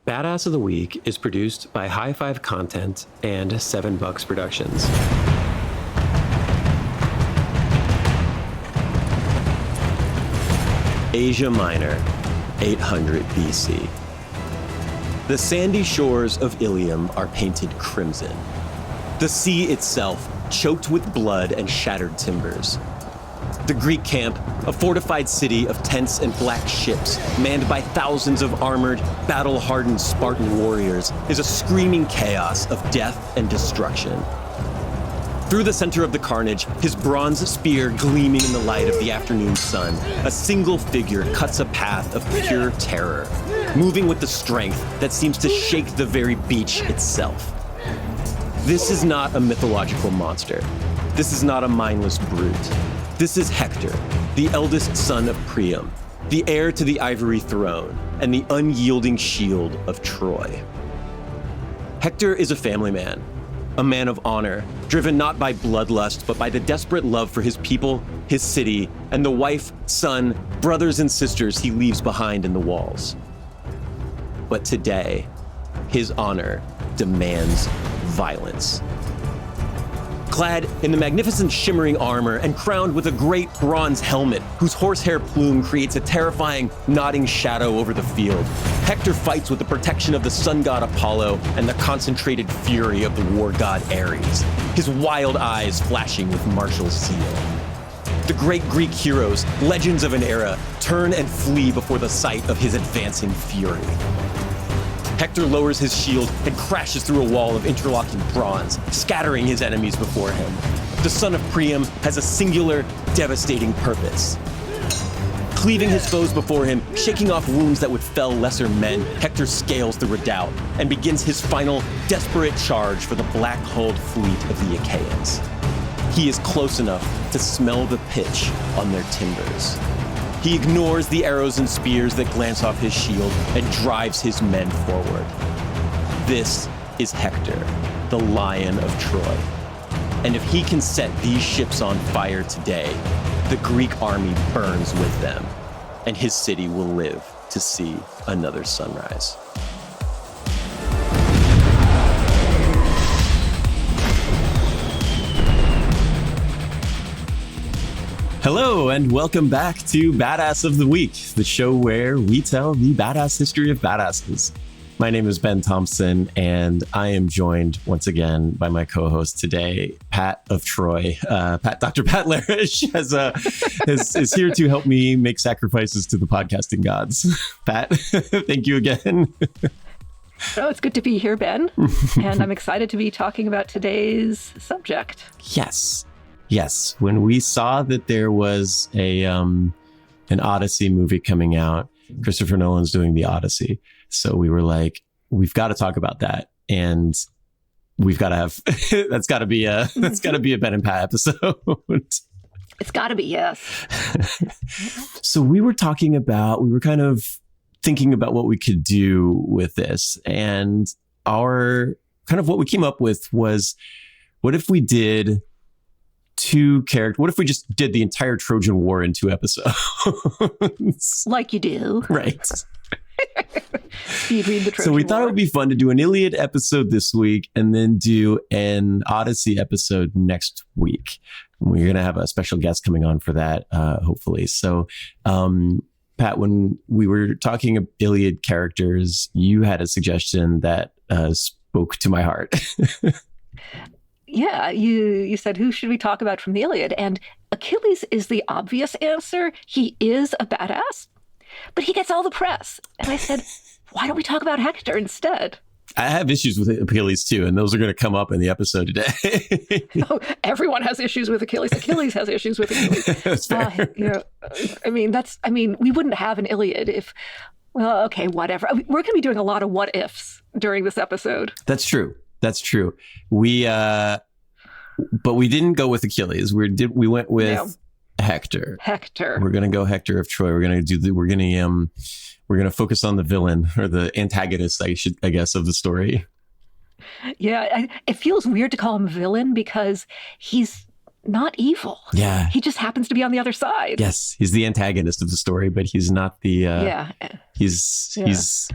Badass of the Week is produced by High Five Content and $7 Productions. Asia Minor, 800 BC. The sandy shores of Ilium are painted crimson. The sea itself choked with blood and shattered timbers. The Greek camp, a fortified city of tents and black ships, manned by thousands of armored, battle-hardened Spartan warriors, is a screaming chaos of death and destruction. Through the center of the carnage, his bronze spear gleaming in the light of the afternoon sun, a single figure cuts a path of pure terror, moving with the strength that seems to shake the very beach itself. This is not a mythological monster. This is not a mindless brute. This is Hector, the eldest son of Priam, the heir to the ivory throne, and the unyielding shield of Troy. Hector is a family man, a man of honor, driven not by bloodlust, but by the desperate love for his people, his city, and the wife, son, brothers, and sisters he leaves behind in the walls. But today, his honor demands violence. Clad in the magnificent shimmering armor and crowned with a great bronze helmet whose horsehair plume creates a terrifying, nodding shadow over the field, Hector fights with the protection of the sun god Apollo and the concentrated fury of the war god Ares, his wild eyes flashing with martial zeal. The great Greek heroes, legends of an era, turn and flee before the sight of his advancing fury. Hector lowers his shield and crashes through a wall of interlocking bronze, scattering his enemies before him. The son of Priam has a singular, devastating purpose. Cleaving his foes before him, shaking off wounds that would fell lesser men, Hector scales the redoubt and begins his final, desperate charge for the black-hulled fleet of the Achaeans. He is close enough to smell the pitch on their timbers. He ignores the arrows and spears that glance off his shield and drives his men forward. This is Hector, the Lion of Troy. And if he can set these ships on fire today, the Greek army burns with them, and his city will live to see another sunrise. Hello, and welcome back to Badass of the Week, the show where we tell the badass history of badasses. My name is Ben Thompson, and I am joined once again by my co-host today, Pat of Troy. Dr. Pat Larash is here to help me make sacrifices to the podcasting gods. Pat, thank you again. Oh, it's good to be here, Ben, and I'm excited to be talking about today's subject. Yes, when we saw that there was an Odyssey movie coming out, Christopher Nolan's doing the Odyssey. So we were like, we've got to talk about that. And we've got to have, that's got to be a Ben and Pat episode. It's got to be, yes. So we were kind of thinking about what we could do with this. And our kind of what we came up with was, what if we did what if we just did the entire Trojan War in 2 episodes? Like you do. Right. Speed read the Trojan So we War. thought it would be fun to do an Iliad episode this week and then do an Odyssey episode next week. We're going to have a special guest coming on for that, hopefully. So, Pat, when we were talking of Iliad characters, you had a suggestion that spoke to my heart. Yeah, you said, who should we talk about from the Iliad? And Achilles is the obvious answer. He is a badass, but he gets all the press. And I said, why don't we talk about Hector instead? I have issues with Achilles too, and those are going to come up in the episode today. Oh, everyone has issues with Achilles. Achilles has issues with Achilles. That's fair. We wouldn't have an Iliad if, well, okay, whatever. We're going to be doing a lot of what ifs during this episode. That's true. But we didn't go with Achilles. We went with Hector. We're going to go Hector of Troy. We're going to focus on the villain, or the antagonist, I guess, of the story. Yeah, it feels weird to call him a villain because he's not evil. Yeah. He just happens to be on the other side. Yes, he's the antagonist of the story, but he's not the he's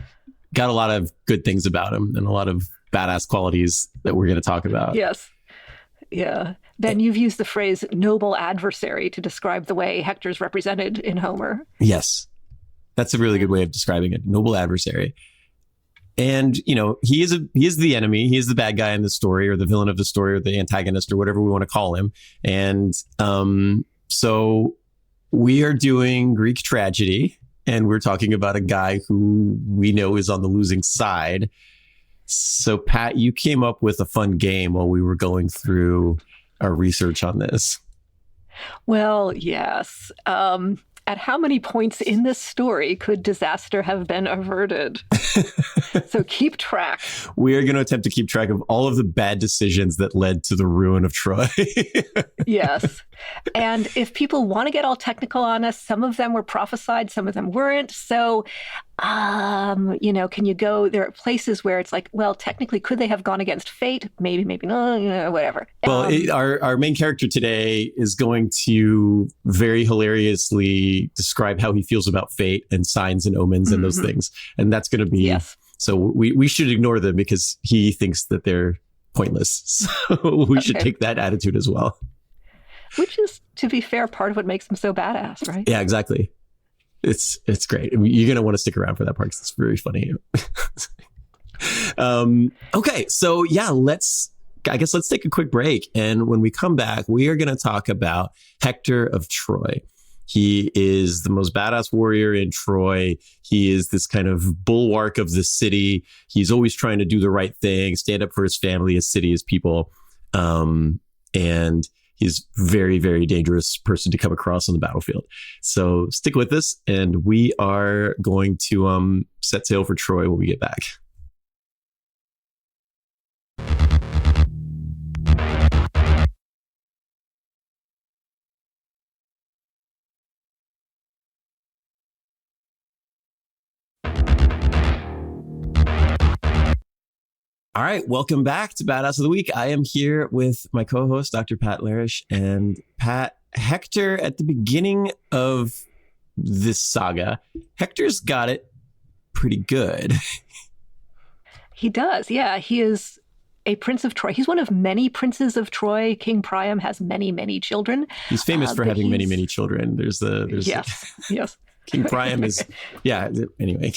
got a lot of good things about him and a lot of badass qualities that we're going to talk about. Yes. Yeah. Ben, you've used the phrase noble adversary to describe the way Hector's represented in Homer. Yes. That's a really good way of describing it. Noble adversary. And, you know, he is the enemy. He is the bad guy in the story, or the villain of the story, or the antagonist, or whatever we want to call him. And so we are doing Greek tragedy, and we're talking about a guy who we know is on the losing side. So, Pat, you came up with a fun game while we were going through our research on this. Well, yes. At how many points in this story could disaster have been averted? So keep track. We are going to attempt to keep track of all of the bad decisions that led to the ruin of Troy. Yes. And if people want to get all technical on us, some of them were prophesied, some of them weren't. So, you know, can you go, there are places where it's like, well, technically, could they have gone against fate? Maybe, maybe not, you know, whatever. Well, our main character today is going to very hilariously describe how he feels about fate and signs and omens and those things. And that's going to be, yes. So we should ignore them because he thinks that they're pointless. So we should take that attitude as well. Which is, to be fair, part of what makes him so badass, right? Yeah, exactly. It's great. You're going to want to stick around for that part because it's very funny. Okay, so yeah, let's take a quick break. And when we come back, we are going to talk about Hector of Troy. He is the most badass warrior in Troy. He is this kind of bulwark of the city. He's always trying to do the right thing, stand up for his family, his city, his people. And he's very, very dangerous person to come across on the battlefield. So stick with us, and we are going to set sail for Troy when we get back. All right, welcome back to Badass of the Week. I am here with my co-host, Dr. Pat Larash. And Pat, Hector, at the beginning of this saga, Hector's got it pretty good. He does, yeah. He is a prince of Troy. He's one of many princes of Troy. King Priam has many, many children. He's famous for having many, many children. There's yes. King Priam is, anyway,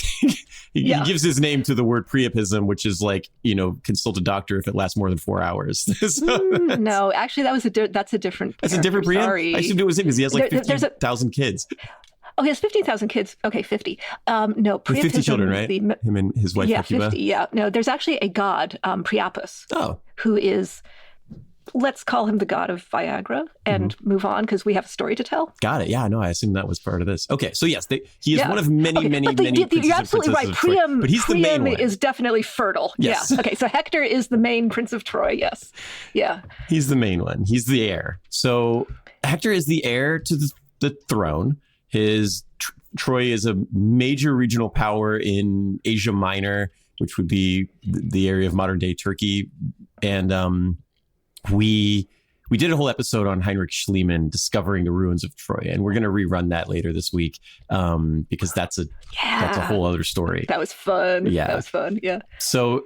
he gives his name to the word priapism, which is like, you know, consult a doctor if it lasts more than 4 hours. No, actually, that's a different. That's a different Priam? Sorry. I assumed it was him because he has like 15,000 kids. Oh, he has 15,000 kids. Okay, 50. No, Priapism. 50 children, right? Him and his wife, Hecuba. 50, yeah. No, there's actually a god, Priapus, who is, let's call him the god of Viagra and move on because we have a story to tell. Got it. Yeah, no, I assumed that was part of this. Okay, so yes, he is one of many, many you're absolutely right. Priam, but he's the main one. Is definitely fertile. Yes. Yeah. Okay, so Hector is the main prince of Troy. Yes. Yeah. He's the main one. He's the heir. So Hector is the heir to the throne. Troy is a major regional power in Asia Minor, which would be the area of modern day Turkey. And we did a whole episode on Heinrich Schliemann discovering the ruins of Troy, and we're going to rerun that later this week because that's a whole other story. That was fun. Yeah, that was fun. Yeah. So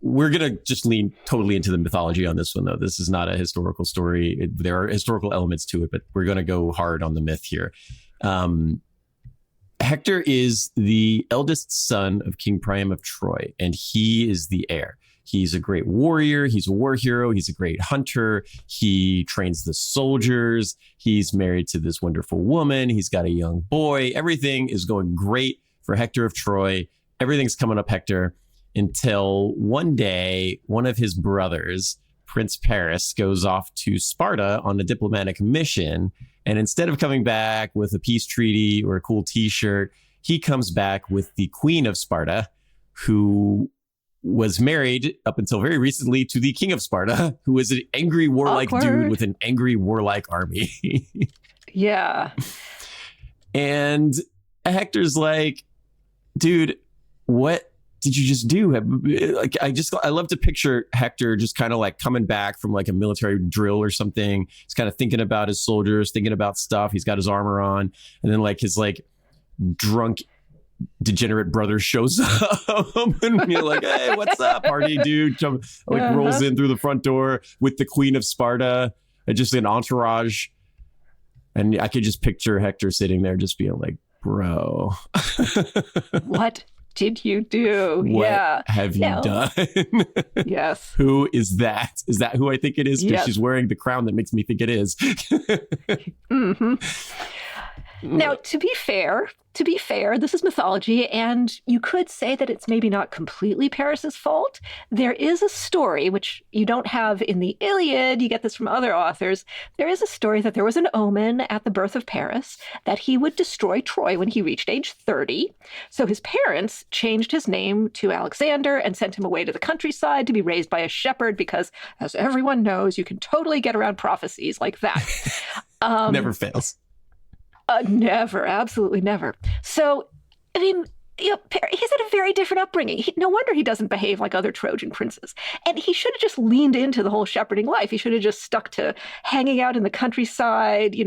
we're going to just lean totally into the mythology on this one, though. This is not a historical story. There are historical elements to it, but we're going to go hard on the myth here. Hector is the eldest son of King Priam of Troy, and he is the heir. He's a great warrior. He's a war hero. He's a great hunter. He trains the soldiers. He's married to this wonderful woman. He's got a young boy. Everything is going great for Hector of Troy. Everything's coming up Hector until one day, one of his brothers, Prince Paris, goes off to Sparta on a diplomatic mission. And instead of coming back with a peace treaty or a cool T-shirt, he comes back with the Queen of Sparta, who was married up until very recently to the King of Sparta, who is an angry warlike dude with an angry warlike army. Yeah. And Hector's like, dude, what did you just do? Like, I love to picture Hector just kind of like coming back from like a military drill or something. He's kind of thinking about his soldiers, thinking about stuff. He's got his armor on, and then like his like drunk degenerate brother shows up and you're like, hey, what's up, party dude? Rolls in through the front door with the Queen of Sparta and just an entourage. And I could just picture Hector sitting there just being like, bro. What did you do? What have you done? Yes. Who is that? Is that who I think it is? Because yes. she's wearing the crown that makes me think it is. Mm-hmm. Now, to be fair, this is mythology, and you could say that it's maybe not completely Paris's fault. There is a story, which you don't have in the Iliad, you get this from other authors. There is a story that there was an omen at the birth of Paris that he would destroy Troy when he reached age 30. So his parents changed his name to Alexander and sent him away to the countryside to be raised by a shepherd because, as everyone knows, you can totally get around prophecies like that. Never fails. Never, absolutely never. So, I mean, he's had a very different upbringing. No wonder he doesn't behave like other Trojan princes. And he should have just leaned into the whole shepherding life. He should have just stuck to hanging out in the countryside,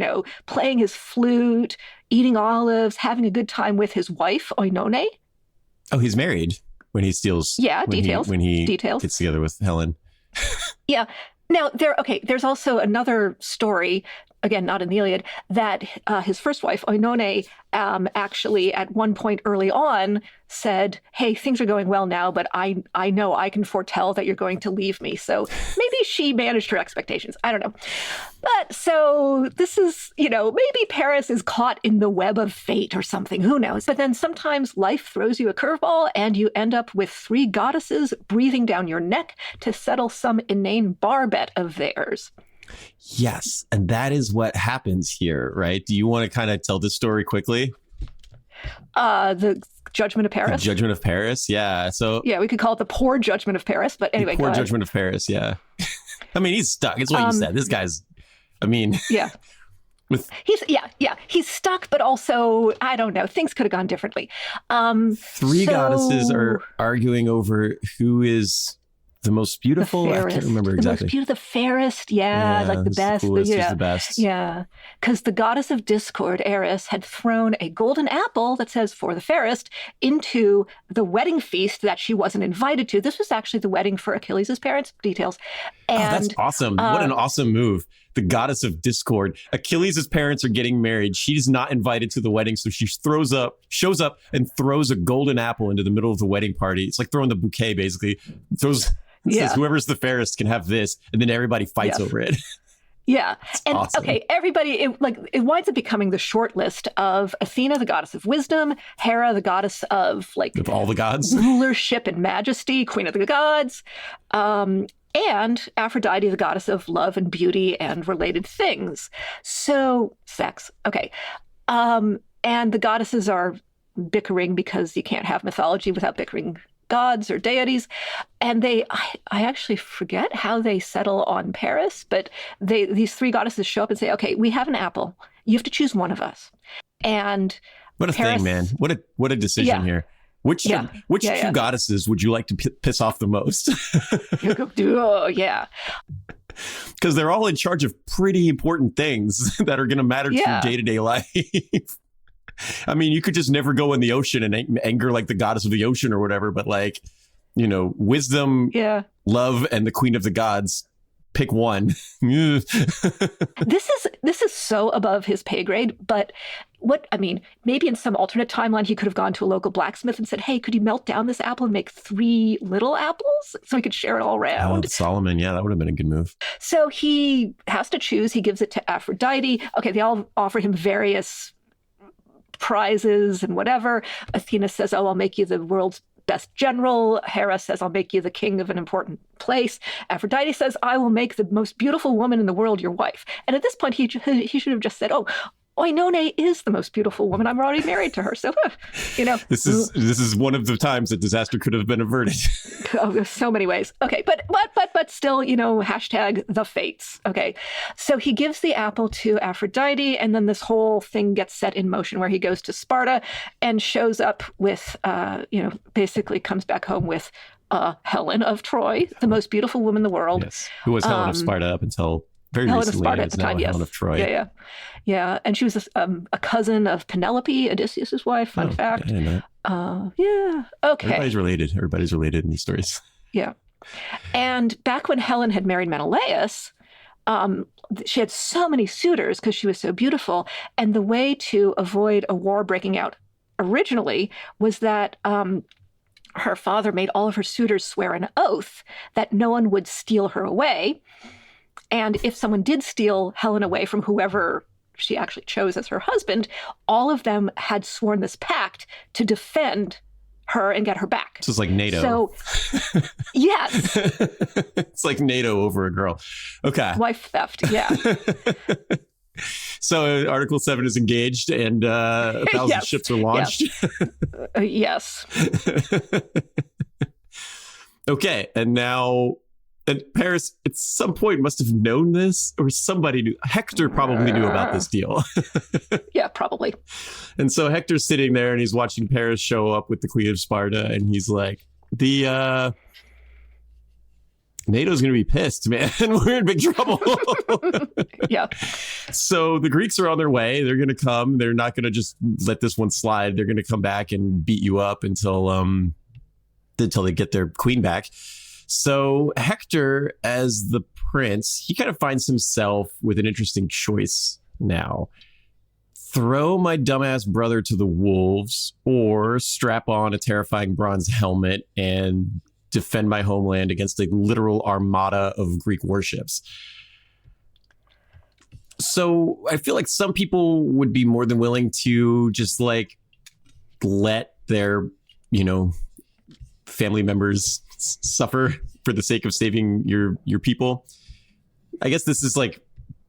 playing his flute, eating olives, having a good time with his wife, Oinone. Oh, he's married when he steals. Yeah, details. When he details. Gets together with Helen. Yeah. Now, there's also another story, again, not in the Iliad, that his first wife, Oinone, actually at one point early on said, hey, things are going well now, but I know I can foretell that you're going to leave me. So maybe she managed her expectations. I don't know. But so this is, maybe Paris is caught in the web of fate or something. Who knows? But then sometimes life throws you a curveball and you end up with 3 goddesses breathing down your neck to settle some inane bar bet of theirs. Yes. And that is what happens here, right? Do you want to kind of tell this story quickly? The Judgment of Paris. The Judgment of Paris. Yeah. So yeah, we could call it the poor Judgment of Paris. But anyway, the poor Judgment of Paris. Yeah. I mean, he's stuck. It's what you said. This guy's, yeah. He's stuck, but also, I don't know, things could have gone differently. 3 goddesses are arguing over who is the most beautiful. I can't remember exactly. The fairest, like the best. The coolest, who's the best. Yeah, because the goddess of discord, Eris, had thrown a golden apple that says "for the fairest" into the wedding feast that she wasn't invited to. This was actually the wedding for Achilles' parents. Details. And, that's awesome. What an awesome move. The goddess of discord. Achilles' parents are getting married. She's not invited to the wedding, so she shows up and throws a golden apple into the middle of the wedding party. It's like throwing the bouquet, basically. Says whoever's the fairest can have this, and then everybody fights over it. Yeah. And awesome. Everybody, it winds up becoming the short list of Athena, the goddess of wisdom, Hera, the goddess of all the gods, rulership and majesty, queen of the gods, and Aphrodite, the goddess of love and beauty and related things. So sex. Okay. And the goddesses are bickering because you can't have mythology without bickering gods or deities. And I actually forget how they settle on Paris, but these 3 goddesses show up and say, okay, we have an apple. You have to choose one of us. And what a Paris, thing, man. What a decision here. Which 2 goddesses would you like to piss off the most? Oh, yeah. Because they're all in charge of pretty important things that are going to matter to your day-to-day life. I mean, you could just never go in the ocean and anger like the goddess of the ocean or whatever, but wisdom, love, and the queen of the gods. Pick one. This is so above his pay grade, but maybe in some alternate timeline, he could have gone to a local blacksmith and said, hey, could you melt down this apple and make 3 little apples so we could share it all around? Oh, Solomon. Yeah, that would have been a good move. So he has to choose. He gives it to Aphrodite. Okay, they all offer him various prizes and whatever. Athena says, oh, I'll make you the world's best general. Hera says, I'll make you the king of an important place. Aphrodite says, I will make the most beautiful woman in the world your wife. And at this point, he should have just said, oh, Oinone is the most beautiful woman. I'm already married to her. So, This is one of the times that disaster could have been averted. Oh, there's so many ways. Okay, but still, hashtag the fates. Okay, so he gives the apple to Aphrodite, and then this whole thing gets set in motion where he goes to Sparta and shows up with, basically comes back home with Helen of Troy, the most beautiful woman in the world. Yes, who was Helen of Sparta up until very Helen recently. Of Sparta at the time, yes. Helen of Troy. Yeah. And she was a cousin of Penelope, Odysseus' wife. Fun fact. I didn't know. Yeah. Okay. Everybody's related in these stories. Yeah. And back when Helen had married Menelaus, she had so many suitors because she was so beautiful. And the way to avoid a war breaking out originally was that her father made all of her suitors swear an oath that no one would steal her away. And if someone did steal Helen away from whoever she actually chose as her husband, all of them had sworn this pact to defend her and get her back. So it's like NATO. So, yes. It's like NATO over a girl. Okay. Wife theft, yeah. So Article 7 is engaged and 1,000 Yes. ships are launched. Yes. Okay. And now Paris at some point must have known this, or somebody knew. Hector probably knew about this deal. Yeah, probably. And so Hector's sitting there and he's watching Paris show up with the Queen of Sparta. And he's like, NATO's going to be pissed, man. We're in big trouble. Yeah. So the Greeks are on their way. They're going to come. They're not going to just let this one slide. They're going to come back and beat you up until they get their queen back. So Hector, as the prince, he kind of finds himself with an interesting choice now. Throw my dumbass brother to the wolves, or strap on a terrifying bronze helmet and defend my homeland against a literal armada of Greek warships. So I feel like some people would be more than willing to just like let their, family members suffer for the sake of saving your people. I guess this is like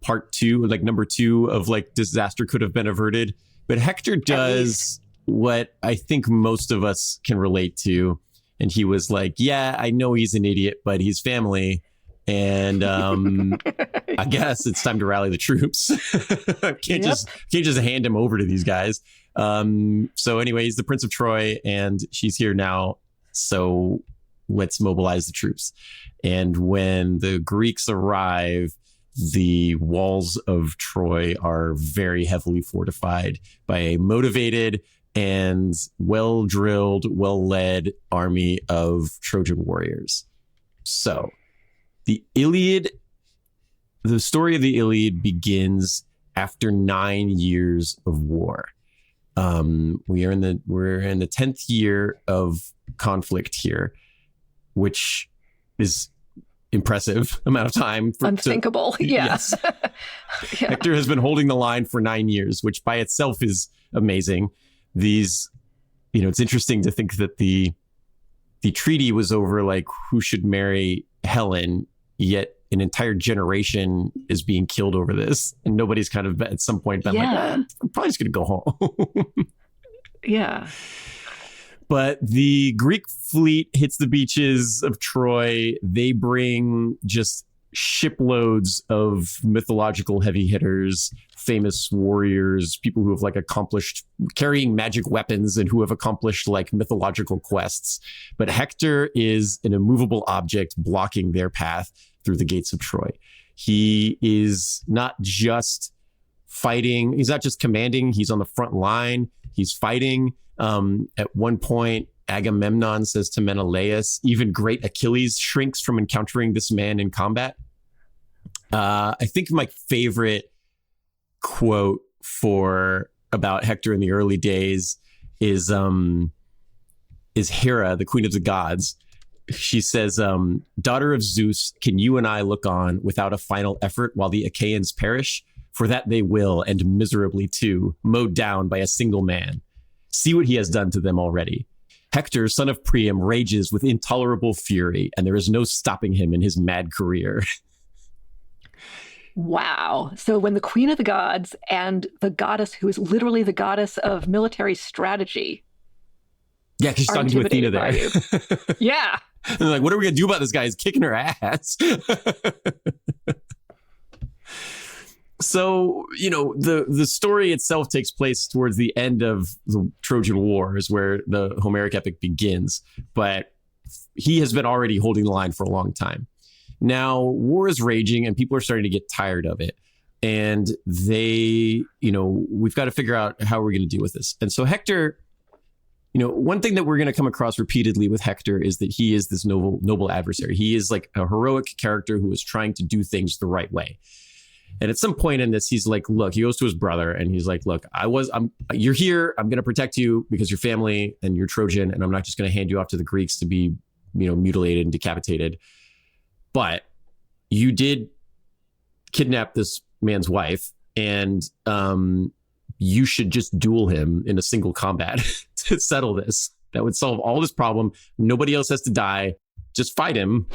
part 2, like number 2 of like disaster could have been averted. But Hector does what I think most of us can relate to. And he was like, yeah, I know he's an idiot, but he's family. And I guess it's time to rally the troops. Can't just hand him over to these guys. So anyway, he's the Prince of Troy and she's here now. So let's mobilize the troops. And when the Greeks arrive, the walls of Troy are very heavily fortified by a motivated and well-drilled, well-led army of Trojan warriors. So the story of the Iliad begins after 9 years of war. We're in the 10th year of conflict here, which is impressive amount of time. Unthinkable. Yes. Yeah. Hector has been holding the line for 9 years, which by itself is amazing. It's interesting to think that the treaty was over like who should marry Helen, yet an entire generation is being killed over this. And nobody's kind of at some point been like, I'm probably just going to go home. Yeah. But the Greek fleet hits the beaches of Troy. They bring just shiploads of mythological heavy hitters, famous warriors, people who have like accomplished carrying magic weapons and who have accomplished like mythological quests. But Hector is an immovable object blocking their path through the gates of Troy. He is not just fighting. He's not just commanding. He's on the front line. He's fighting. At one point, Agamemnon says to Menelaus, even great Achilles shrinks from encountering this man in combat. I think my favorite quote about Hector in the early days is Hera, the queen of the gods. She says, daughter of Zeus, can you and I look on without a final effort while the Achaeans perish? For that they will, and miserably too, mowed down by a single man. See what he has done to them already. Hector, son of Priam, rages with intolerable fury, and there is no stopping him in his mad career. Wow. So when the queen of the gods and the goddess who is literally the goddess of military strategy. Yeah, because she's talking to Athena there. Yeah. And they're like, what are we going to do about this guy? He's kicking her ass. So, the story itself takes place towards the end of the Trojan Wars, where the Homeric epic begins. But he has been already holding the line for a long time. Now, war is raging and people are starting to get tired of it. And we've got to figure out how we're going to deal with this. And so Hector one thing that we're going to come across repeatedly with Hector is that he is this noble adversary. He is like a heroic character who is trying to do things the right way. And at some point in this, he's like, look, he goes to his brother and he's like, look, you're here. I'm going to protect you because you're family and you're Trojan. And I'm not just going to hand you off to the Greeks to be, mutilated and decapitated. But you did kidnap this man's wife, and you should just duel him in a single combat to settle this. That would solve all this problem. Nobody else has to die. Just fight him.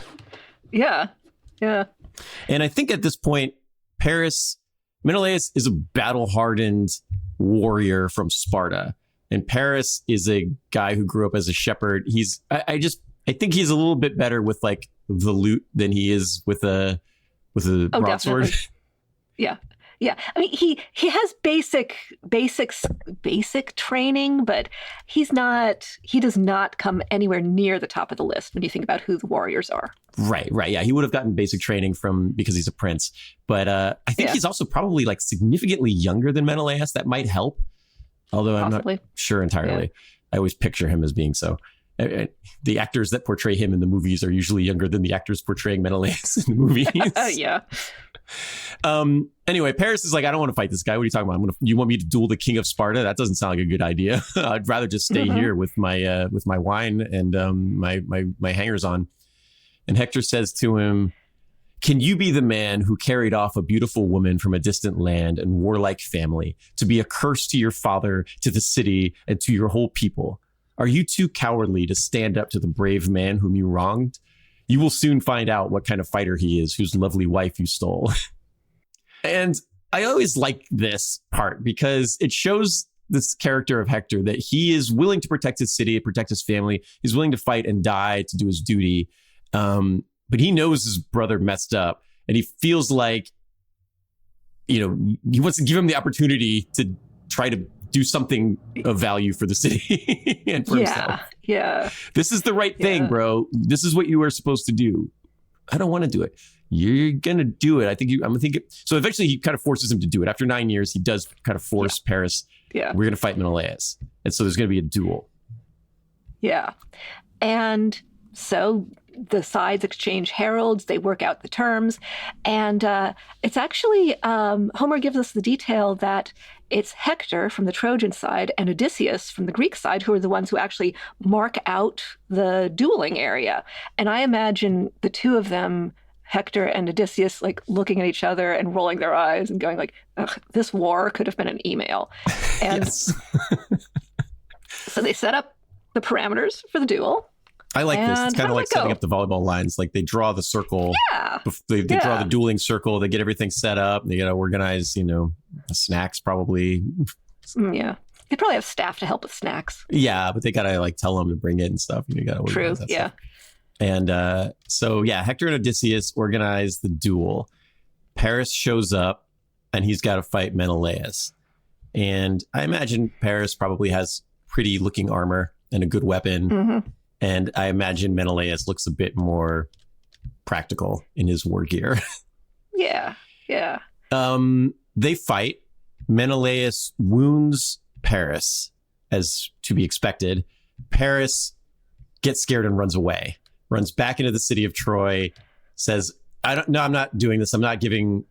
Yeah. Yeah. And I think at this point, Menelaus is a battle-hardened warrior from Sparta. And Paris is a guy who grew up as a shepherd. I think he's a little bit better with like the lute than he is with a broadsword. Yeah. Yeah. I mean, he has basic training, but he does not come anywhere near the top of the list when you think about who the warriors are. Right. Yeah. He would have gotten basic training because he's a prince. But I think he's also probably like significantly younger than Menelaus. That might help. Although Possibly. I'm not sure entirely. Yeah. I always picture him as being so. The actors that portray him in the movies are usually younger than the actors portraying Menelaus in the movies. Yeah. Anyway, Paris is like, I don't want to fight this guy. What are you talking about? You want me to duel the king of Sparta? That doesn't sound like a good idea. I'd rather just stay here with my wine and my hangers on. And Hector says to him, can you be the man who carried off a beautiful woman from a distant land and warlike family to be a curse to your father, to the city, and to your whole people? Are you too cowardly to stand up to the brave man whom you wronged? You will soon find out what kind of fighter he is, whose lovely wife you stole. And I always like this part because it shows this character of Hector that he is willing to protect his city, protect his family. He's willing to fight and die to do his duty. But he knows his brother messed up, and he feels like, he wants to give him the opportunity to try to do something of value for the city and for himself. Yeah. This is the right thing, bro. This is what you are supposed to do. I don't want to do it. You're going to do it. I'm thinking. So eventually he kind of forces him to do it. After 9 years, he does kind of force Paris. Yeah. We're going to fight Menelaus. And so there's going to be a duel. Yeah. And so the sides exchange heralds, they work out the terms. And it's actually, Homer gives us the detail that it's Hector from the Trojan side and Odysseus from the Greek side who are the ones who actually mark out the dueling area. And I imagine the two of them, Hector and Odysseus, like looking at each other and rolling their eyes and going like, this war could have been an email. And so they set up the parameters for the duel. I like this. It's kind of like setting up the volleyball lines. Like they draw the circle. Yeah. They draw the dueling circle. They get everything set up. They got to organize, snacks probably. Yeah. They probably have staff to help with snacks. Yeah, but they got to like tell them to bring it and stuff. You got to True. Yeah. Stuff. And Hector and Odysseus organize the duel. Paris shows up and he's got to fight Menelaus. And I imagine Paris probably has pretty looking armor and a good weapon. Mm-hmm. And I imagine Menelaus looks a bit more practical in his war gear. Yeah. They fight. Menelaus wounds Paris, as to be expected. Paris gets scared and runs away. Runs back into the city of Troy. Says, I'm not doing this. I'm not giving.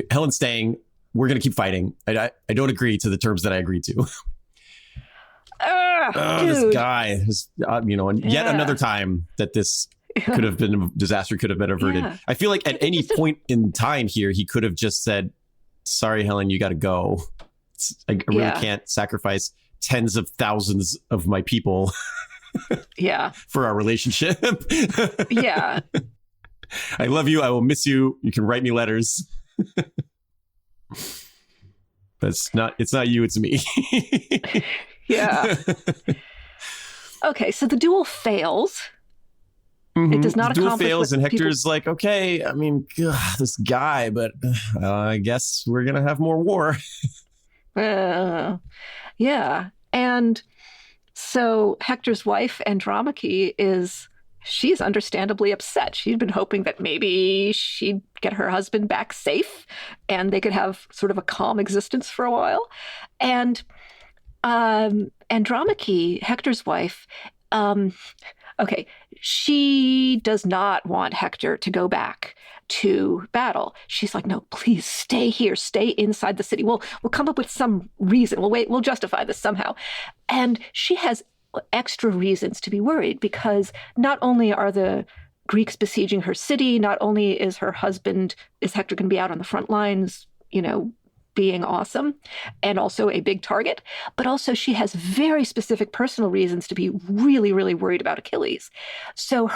Helen's staying. We're going to keep fighting. I don't agree to the terms that I agreed to. This guy is, yet another time that this could have been a disaster, could have been averted. Yeah. I feel like at any point in time here, he could have just said, sorry, Helen, you got to go. I really can't sacrifice tens of thousands of my people for our relationship. Yeah. I love you. I will miss you. You can write me letters. But it's not you, it's me. Yeah. Okay, so the duel fails. Mm-hmm. It does not accomplish. The duel fails, and Hector's like, okay, I mean, this guy, but I guess we're going to have more war. Yeah. And so Hector's wife, Andromache, she's understandably upset. She'd been hoping that maybe she'd get her husband back safe and they could have sort of a calm existence for a while. And Andromache, Hector's wife, um, okay, she does not want Hector to go back to battle. She's like, no, please stay here, stay inside the city. We'll come up with some reason. We'll justify this somehow. And she has extra reasons to be worried because not only are the Greeks besieging her city, not only is Hector going to be out on the front lines, being awesome and also a big target, but also she has very specific personal reasons to be really, really worried about Achilles. So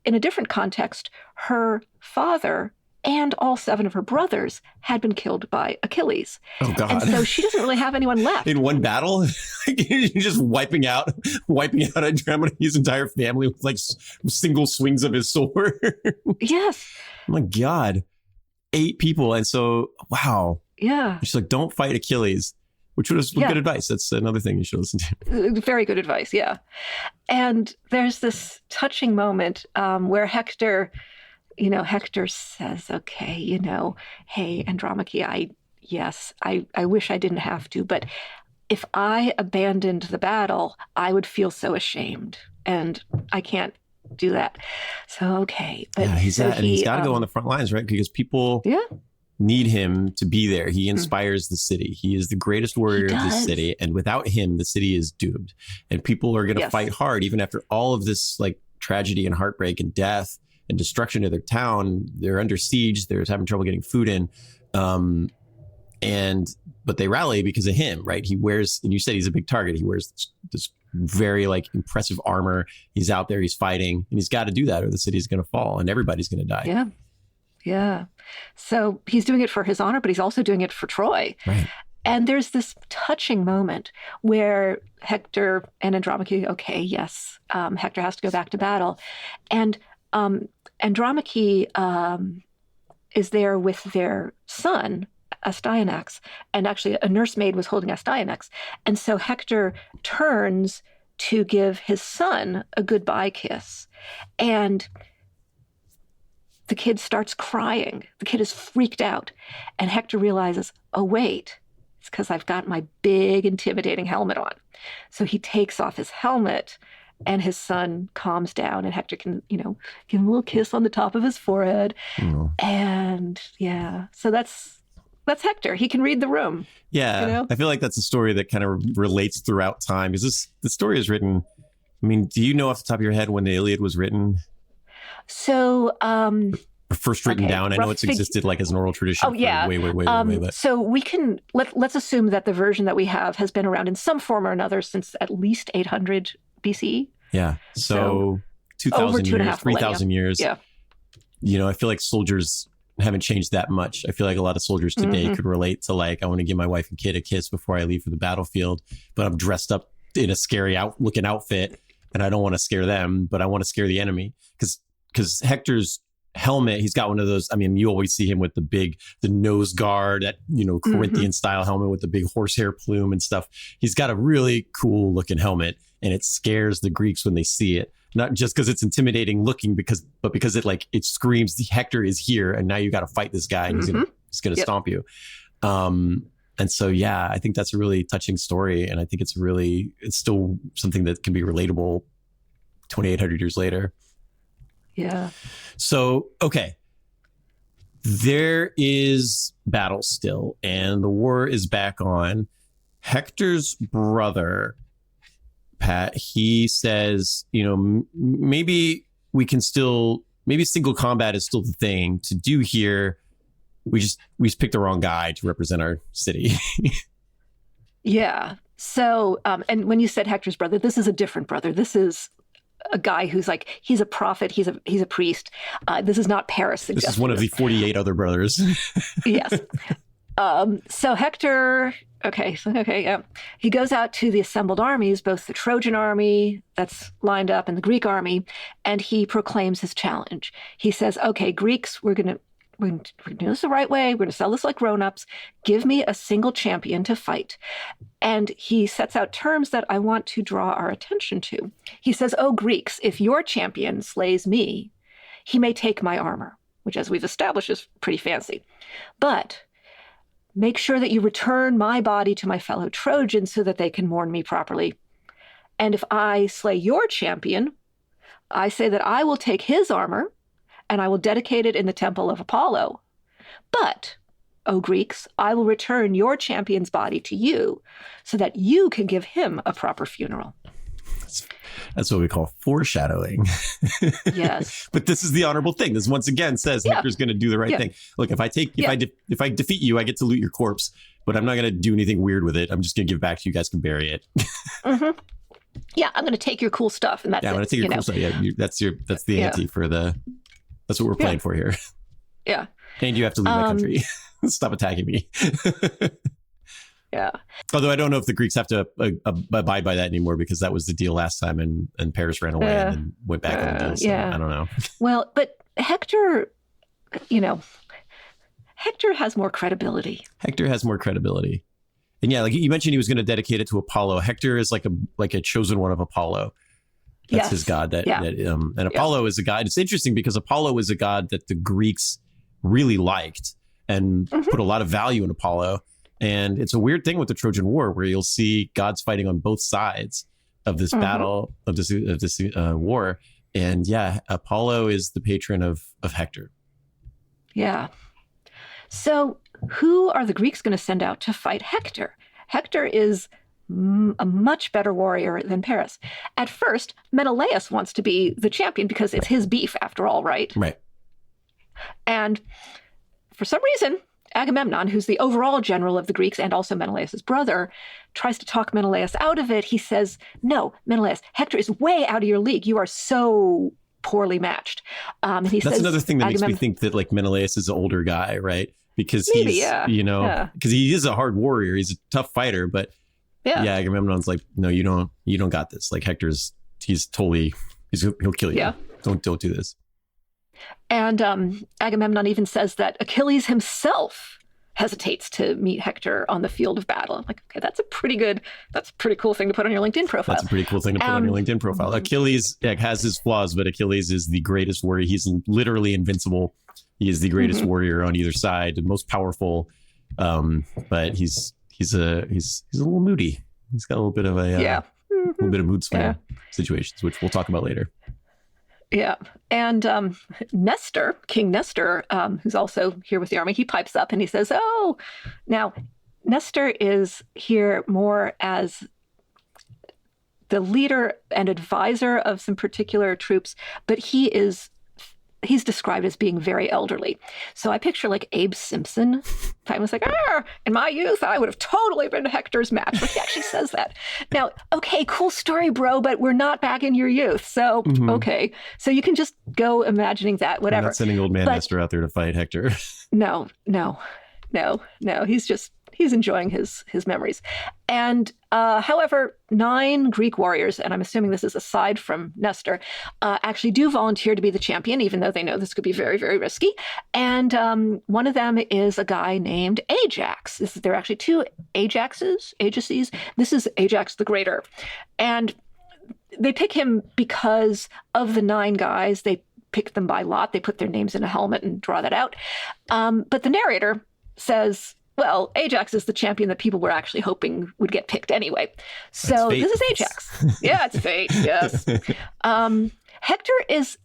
in a different context, her father and all 7 of her brothers had been killed by Achilles. Oh, God. And so she doesn't really have anyone left. In one battle? You're just wiping out Andromache's entire family with like single swings of his sword. Yes. Oh my God. 8 people. And so, wow. Yeah. She's like, don't fight Achilles, which was good advice. That's another thing you should listen to. Very good advice. Yeah. And there's this touching moment where Hector says, okay, hey, Andromache, I wish I didn't have to, but if I abandoned the battle, I would feel so ashamed and I can't do that. So, okay. But yeah, he's got to go on the front lines, right? Because people need him to be there. He inspires the city. He is the greatest warrior of the city. And without him, the city is doomed. And people are going to fight hard, even after all of this like tragedy and heartbreak and death and destruction of their town. They're under siege. They're having trouble getting food in. But they rally because of him, right? He wears, and you said he's a big target. He wears this very like impressive armor. He's out there, he's fighting, and he's got to do that or the city's going to fall and everybody's going to die. Yeah. Yeah. So he's doing it for his honor, but he's also doing it for Troy. Right. And there's this touching moment where Hector and Andromache, okay, yes, Hector has to go back to battle. And Andromache is there with their son, Astyanax, and actually a nursemaid was holding Astyanax. And so Hector turns to give his son a goodbye kiss. And the kid starts crying. The kid is freaked out. And Hector realizes, oh, wait, it's because I've got my big, intimidating helmet on. So he takes off his helmet and his son calms down and Hector can, give him a little kiss on the top of his forehead. And so that's Hector. He can read the room. Yeah. I feel like that's a story that kind of relates throughout time because the story is written. I mean, do you know off the top of your head when the Iliad was written? So, first written down. I know it's existed like as an oral tradition. Oh, yeah. Way. So we can let's assume that the version that we have has been around in some form or another since at least 800 BCE. Yeah. So 2,000 years, 3,000 years. Yeah. I feel like soldiers haven't changed that much. I feel like a lot of soldiers today could relate to like, I want to give my wife and kid a kiss before I leave for the battlefield, but I'm dressed up in a scary looking outfit and I don't want to scare them, but I want to scare the enemy because Hector's helmet, he's got one of those. I mean, you always see him with the nose guard, that, Corinthian style helmet with the big horsehair plume and stuff. He's got a really cool looking helmet and it scares the Greeks when they see it. Not just because it's intimidating looking, but because it screams Hector is here and now you got to fight this guy and he's gonna stomp you. And so, yeah, I think that's a really touching story. And I think it's still something that can be relatable 2,800 years later. Yeah. So, okay. There is battle still, and the war is back on. Hector's brother, Pat, he says, maybe single combat is still the thing to do here. We just picked the wrong guy to represent our city. Yeah. So, and when you said Hector's brother, this is a different brother. This is a guy who's like, he's a prophet, he's a priest. This is not Paris. This is one of the 48 other brothers. Yes. So Hector, he goes out to the assembled armies, both the Trojan army that's lined up and the Greek army, and he proclaims his challenge. He says, okay, Greeks, we're going to do this the right way. We're going to sell this like grown-ups. Give me a single champion to fight. And he sets out terms that I want to draw our attention to. He says, oh, Greeks, if your champion slays me, he may take my armor, which, as we've established, is pretty fancy. But make sure that you return my body to my fellow Trojans so that they can mourn me properly. And if I slay your champion, I say that I will take his armor and I will dedicate it in the temple of Apollo. But, O Greeks, I will return your champion's body to you so that you can give him a proper funeral. That's what we call foreshadowing. Yes. But this is the honorable thing. This once again says Hector's going to do the right thing. Look, if I defeat you, I get to loot your corpse, but I'm not going to do anything weird with it. I'm just going to give it back to you. You guys can bury it. Mm-hmm. Yeah, I'm going to take your cool stuff, and that's it. I'm going to take your cool stuff. Yeah, that's the ante for the. That's what we're playing for here. Yeah. And you have to leave my country. Stop attacking me. Yeah. Although I don't know if the Greeks have to abide by that anymore, because that was the deal last time, and Paris ran away and then went back on the deal. So I don't know. Well, but Hector, Hector has more credibility. And yeah, like you mentioned, he was going to dedicate it to Apollo. Hector is like a chosen one of Apollo. That's his god. And Apollo is a god. It's interesting because Apollo is a god that the Greeks really liked and put a lot of value in Apollo. And it's a weird thing with the Trojan War, where you'll see gods fighting on both sides of this battle, of this war. And yeah, Apollo is the patron of Hector. Yeah. So who are the Greeks going to send out to fight Hector? Hector is a much better warrior than Paris. At first, Menelaus wants to be the champion because it's his beef after all, right? Right. And for some reason, Agamemnon, who's the overall general of the Greeks and also Menelaus' brother, tries to talk Menelaus out of it. He says, no, Menelaus, Hector is way out of your league. You are so poorly matched. And he That's says, another thing that makes me think that like Menelaus is an older guy, right? Because because he is a hard warrior. He's a tough fighter, but Agamemnon's like, no, you don't got this. Like Hector's, he'll kill you. Yeah. Don't do this. And Agamemnon even says that Achilles himself hesitates to meet Hector on the field of battle. I'm like, okay, that's a pretty cool thing to put on your LinkedIn profile. That's a pretty cool thing to put on your LinkedIn profile. Achilles has his flaws, but Achilles is the greatest warrior. He's literally invincible. He is the greatest warrior on either side, the most powerful. But he's a little moody. He's got a little bit of little bit of mood swing situations, which we'll talk about later. Yeah. And Nestor, King Nestor, who's also here with the army, he pipes up and he says, oh, now Nestor is here more as the leader and advisor of some particular troops, but he's described as being very elderly. So I picture like Abe Simpson. I was like, in my youth, I would have totally been Hector's match. But he actually says that. Now, okay, cool story, bro, but we're not back in your youth. So, okay. So you can just go imagining that, whatever. I'm not sending old man Nestor out there to fight Hector. No. He's enjoying his memories. And however, 9 Greek warriors, and I'm assuming this is aside from Nestor, actually do volunteer to be the champion, even though they know this could be very, very risky. And one of them is a guy named Ajax. There are actually 2 Ajaxes. This is Ajax the Greater. And they pick him because of the 9 guys. They pick them by lot. They put their names in a helmet and draw that out. But the narrator says, well, Ajax is the champion that people were actually hoping would get picked anyway. So this is Ajax. Yeah, it's fate. Yes. Hector is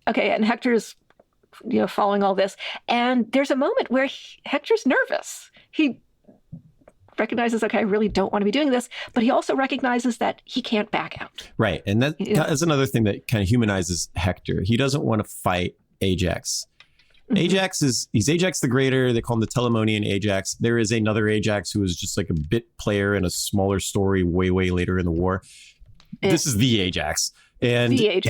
okay, and Hector's following all this, and there's a moment where Hector's nervous. He recognizes, okay, I really don't want to be doing this, but he also recognizes that he can't back out. Right, and that's another thing that kind of humanizes Hector. He doesn't want to fight Ajax. He's Ajax the Greater. They call him the Telamonian Ajax. There is another Ajax who is just like a bit player in a smaller story way, way later in the war. This is the Ajax. And he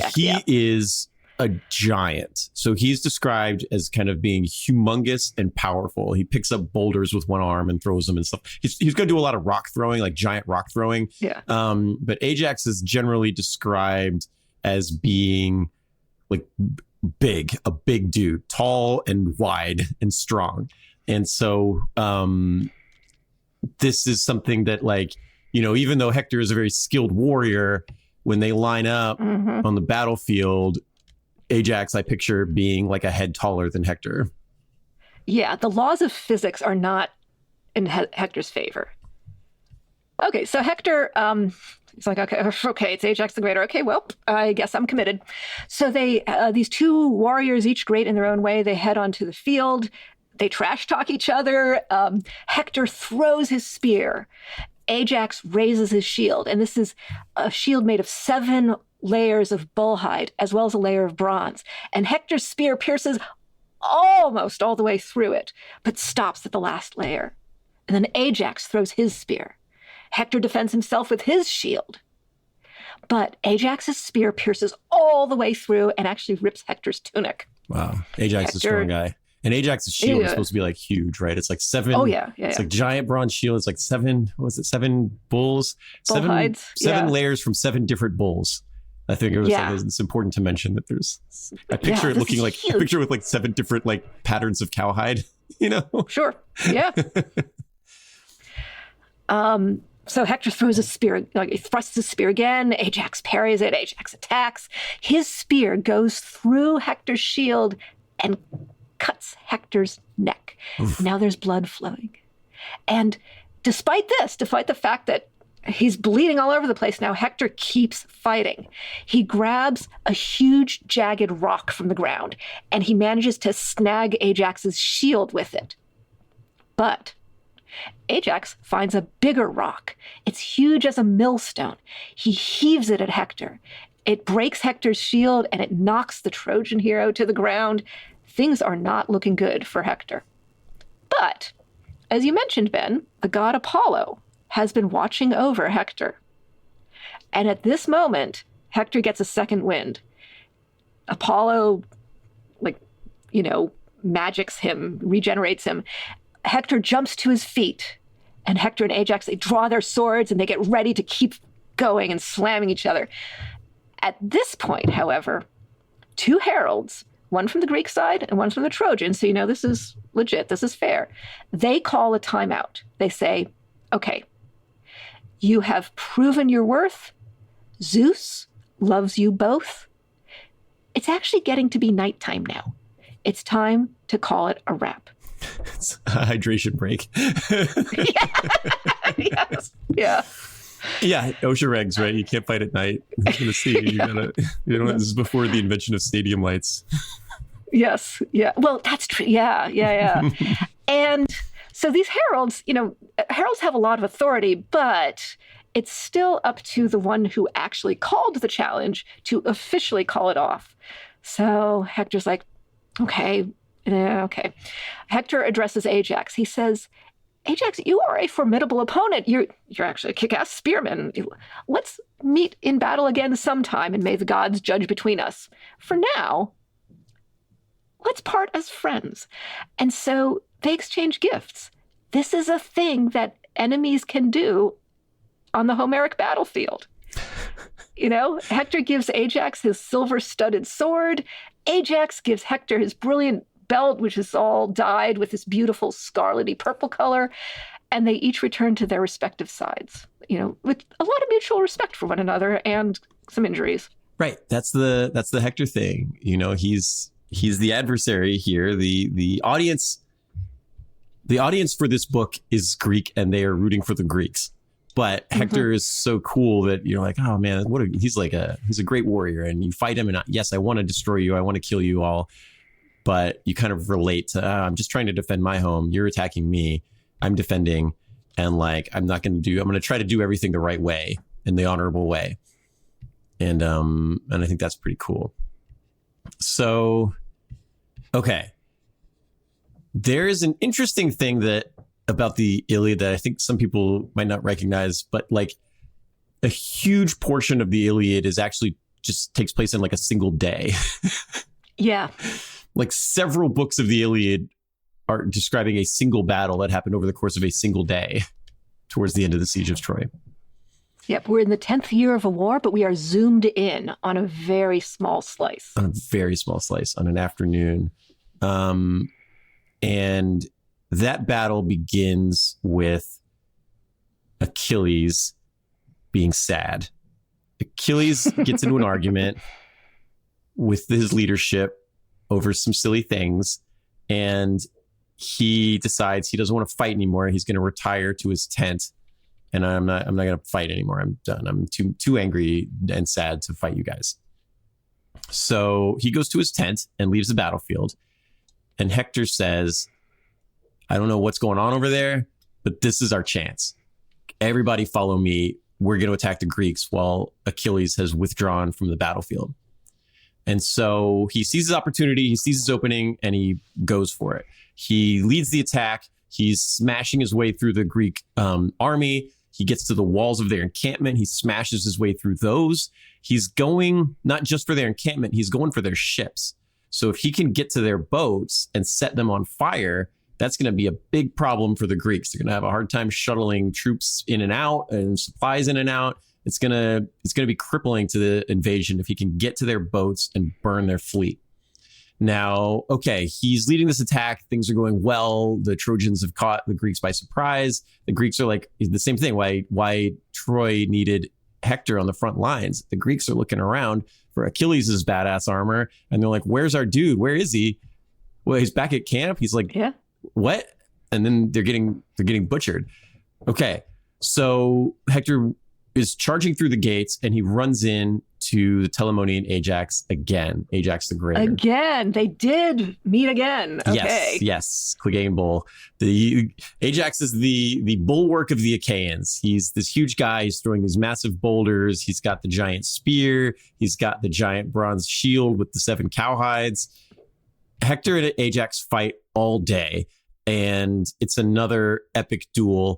is a giant. So he's described as kind of being humongous and powerful. He picks up boulders with one arm and throws them and stuff. He's going to do a lot of rock throwing, like giant rock throwing. Yeah. But Ajax is generally described as being like a big dude, tall and wide and strong. And so this is something that, like, even though Hector is a very skilled warrior, when they line up on the battlefield, Ajax, I picture being like a head taller than Hector. Yeah, the laws of physics are not in Hector's favor. Okay, so Hector, he's like, okay, it's Ajax the Greater. Okay, well, I guess I'm committed. So these two warriors, each great in their own way, they head onto the field. They trash talk each other. Hector throws his spear. Ajax raises his shield. And this is a shield made of 7 layers of bull hide, as well as a layer of bronze. And Hector's spear pierces almost all the way through it, but stops at the last layer. And then Ajax throws his spear. Hector defends himself with his shield. But Ajax's spear pierces all the way through and actually rips Hector's tunic. Wow. Ajax is a strong guy. And Ajax's shield is supposed to be like huge, right? It's like 7. Oh, yeah. It's like giant bronze shield. It's like 7, what was it? 7 bulls? Bull hides. 7 layers from 7 different bulls. I think it was like, it's important to mention that there's, I picture it looking like, huge. I picture it with like 7 different like patterns of cowhide, you know? Sure. Yeah. So Hector throws his spear, he thrusts his spear again. Ajax parries it. Ajax attacks. His spear goes through Hector's shield and cuts Hector's neck. Oof. Now there's blood flowing. And despite the fact that he's bleeding all over the place now, Hector keeps fighting. He grabs a huge, jagged rock from the ground, and he manages to snag Ajax's shield with it. But Ajax finds a bigger rock. It's huge as a millstone. He heaves it at Hector. It breaks Hector's shield, and it knocks the Trojan hero to the ground. Things are not looking good for Hector. But, as you mentioned, Ben, the god Apollo has been watching over Hector. And at this moment, Hector gets a second wind. Apollo, magics him, regenerates him. Hector jumps to his feet, and Hector and Ajax, they draw their swords and they get ready to keep going and slamming each other. At this point, however, 2 heralds, one from the Greek side and one from the Trojan, so this is legit, this is fair. They call a timeout. They say, okay, you have proven your worth. Zeus loves you both. It's actually getting to be nighttime now. It's time to call it a wrap. It's a hydration break. Yes. Yeah. Yeah. OSHA regs, right? You can't fight at night. I'm just gonna see. This is before the invention of stadium lights. Yes. Yeah. Well, that's true. Yeah. And so these heralds, heralds have a lot of authority, but it's still up to the one who actually called the challenge to officially call it off. So Hector's like, okay. Hector addresses Ajax. He says, Ajax, you are a formidable opponent. You're actually a kick-ass spearman. Let's meet in battle again sometime, and may the gods judge between us. For now, let's part as friends. And so they exchange gifts. This is a thing that enemies can do on the Homeric battlefield. Hector gives Ajax his silver-studded sword. Ajax gives Hector his brilliant belt, which is all dyed with this beautiful scarlety purple color, and they each return to their respective sides, with a lot of mutual respect for one another and some injuries. Right. That's the Hector thing. He's the adversary here. The audience for this book is Greek, and they are rooting for the Greeks. But Hector is so cool that you're like, oh man, he's a great warrior, and you fight him, and yes, I want to destroy you, I want to kill you all. But you kind of relate to, I'm just trying to defend my home. You're attacking me. I'm defending. And I'm going to try to do everything the right way, in the honorable way. And I think that's pretty cool. So, okay. There is an interesting thing about the Iliad that I think some people might not recognize, but a huge portion of the Iliad is actually just takes place in a single day. Yeah. Several books of the Iliad are describing a single battle that happened over the course of a single day towards the end of the siege of Troy. Yep, we're in the 10th year of a war, but we are zoomed in on a very small slice. On an afternoon. And that battle begins with Achilles being sad. Achilles gets into an argument with his leadership over some silly things, and he decides he doesn't want to fight anymore. He's going to retire to his tent, and I'm not going to fight anymore. I'm done. I'm too angry and sad to fight you guys. So he goes to his tent and leaves the battlefield. And Hector says, I don't know what's going on over there, but this is our chance. Everybody follow me. We're going to attack the Greeks while Achilles has withdrawn from the battlefield. And so he sees his opportunity, he sees his opening, and he goes for it. He leads the attack. He's smashing his way through the Greek army. He gets to the walls of their encampment. He smashes his way through those. He's going not just for their encampment, he's going for their ships. So if he can get to their boats and set them on fire, that's going to be a big problem for the Greeks. They're going to have a hard time shuttling troops in and out and supplies in and out. It's going to be crippling to the invasion if he can get to their boats and burn their fleet. Now, okay, he's leading this attack. Things are going well. The Trojans have caught the Greeks by surprise. The Greeks are like the same thing. Why Troy needed Hector on the front lines. The Greeks are looking around for Achilles' badass armor, and they're like, "Where's our dude? Where is he?" Well, he's back at camp. He's like, "Yeah, what?" And then they're getting butchered. Okay, so Hector is charging through the gates, and he runs in to the Telamonian Ajax again. Ajax the Greater. Again, they did meet again. Okay. Yes. Clegane Bull. The Ajax is the bulwark of the Achaeans. He's this huge guy. He's throwing these massive boulders. He's got the giant spear. He's got the giant bronze shield with the 7 cowhides. Hector and Ajax fight all day, and it's another epic duel.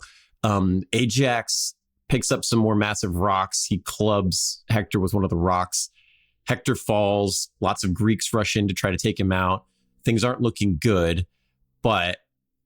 Ajax picks up some more massive rocks. He clubs Hector with one of the rocks. Hector falls. Lots of Greeks rush in to try to take him out. Things aren't looking good. But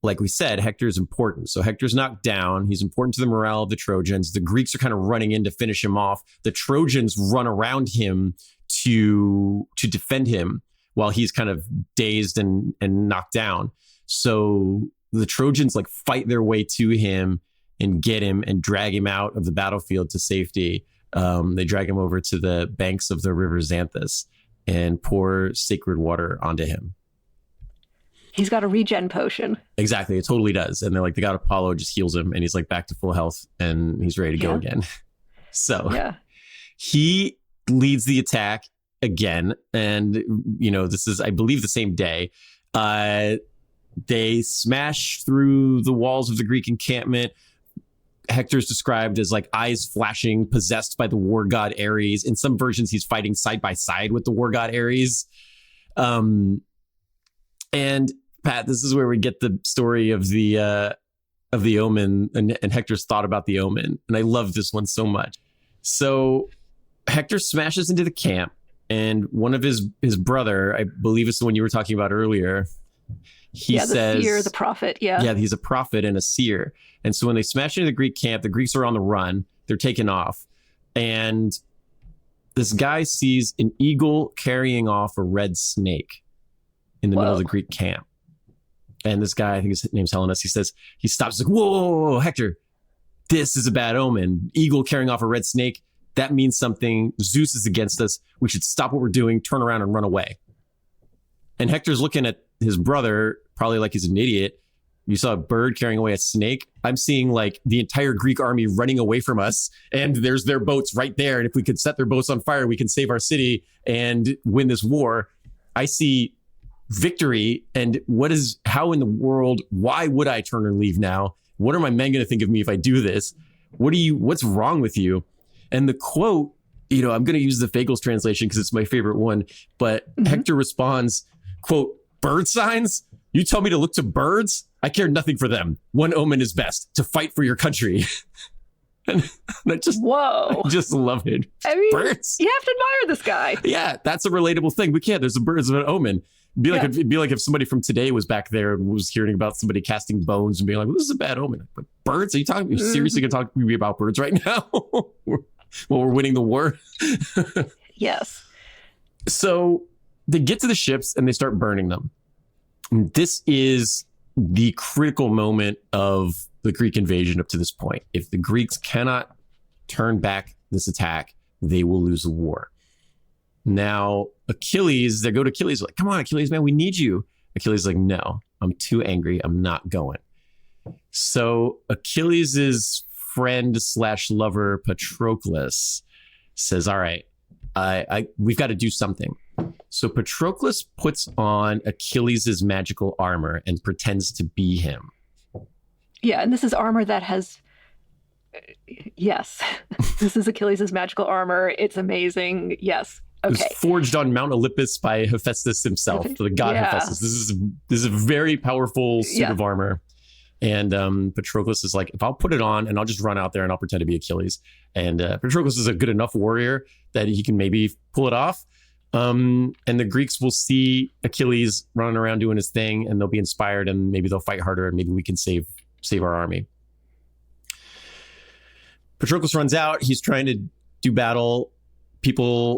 like we said, Hector is important. So Hector's knocked down. He's important to the morale of the Trojans. The Greeks are kind of running in to finish him off. The Trojans run around him to defend him while he's kind of dazed and knocked down. So the Trojans like fight their way to him and get him and drag him out of the battlefield to safety. They drag him over to the banks of the river Xanthus and pour sacred water onto him. He's got a regen potion. Exactly, it totally does. And they're like, the god Apollo just heals him, and he's like back to full health, and he's ready to go again. So he leads the attack again, and this is, I believe, the same day. They smash through the walls of the Greek encampment. Hector's described as like eyes flashing, possessed by the war god Ares. In some versions, he's fighting side by side with the war god Ares. And Pat, this is where we get the story of the omen and Hector's thought about the omen. And I love this one so much. So Hector smashes into the camp, and one of his brother, I believe it's the one you were talking about earlier, he says, the seer, the prophet. Yeah, he's a prophet and a seer. And so when they smash into the Greek camp, the Greeks are on the run. They're taken off. And this guy sees an eagle carrying off a red snake in the middle of the Greek camp. And this guy, I think his name's Helen, he stops, like, whoa, Hector, this is a bad omen. Eagle carrying off a red snake. That means something. Zeus is against us. We should stop what we're doing, turn around and run away. And Hector's looking at his brother, probably like he's an idiot. You saw a bird carrying away a snake. I'm seeing like the entire Greek army running away from us, and there's their boats right there. And if we could set their boats on fire, we can save our city and win this war. I see victory. And how in the world, why would I turn and leave now? What are my men going to think of me if I do this? What's wrong with you? And the quote, I'm going to use the Fagles translation because it's my favorite one, but Hector responds, quote, "Bird signs? You tell me to look to birds? I care nothing for them. One omen is best, to fight for your country." And I just love it. I mean, birds. You have to admire this guy. Yeah, that's a relatable thing. But yeah, there's a birds of an omen. It'd be like if somebody from today was back there and was hearing about somebody casting bones and being like, well, this is a bad omen. But birds? Are you seriously going to talk to me about birds right now? While we're winning the war? Yes. So they get to the ships and they start burning them. And this is the critical moment of the Greek invasion up to this point. If the Greeks cannot turn back this attack, they will lose the war. Now, Achilles, they go to Achilles like, come on, Achilles, man, we need you. Achilles is like, no, I'm too angry. I'm not going. So Achilles' friend / lover, Patroclus, says, all right, we've got to do something. So Patroclus puts on Achilles' magical armor and pretends to be him. Yeah, and this is armor that has... Yes, this is Achilles' magical armor. It's amazing. Yes. Okay. It was forged on Mount Olympus by Hephaestus himself, the god Hephaestus. This is a very powerful suit of armor. And Patroclus is like, if I'll put it on and I'll just run out there and I'll pretend to be Achilles. And Patroclus is a good enough warrior that he can maybe pull it off. And the Greeks will see Achilles running around doing his thing, and they'll be inspired, and maybe they'll fight harder, and maybe we can save our army. Patroclus runs out. He's trying to do battle.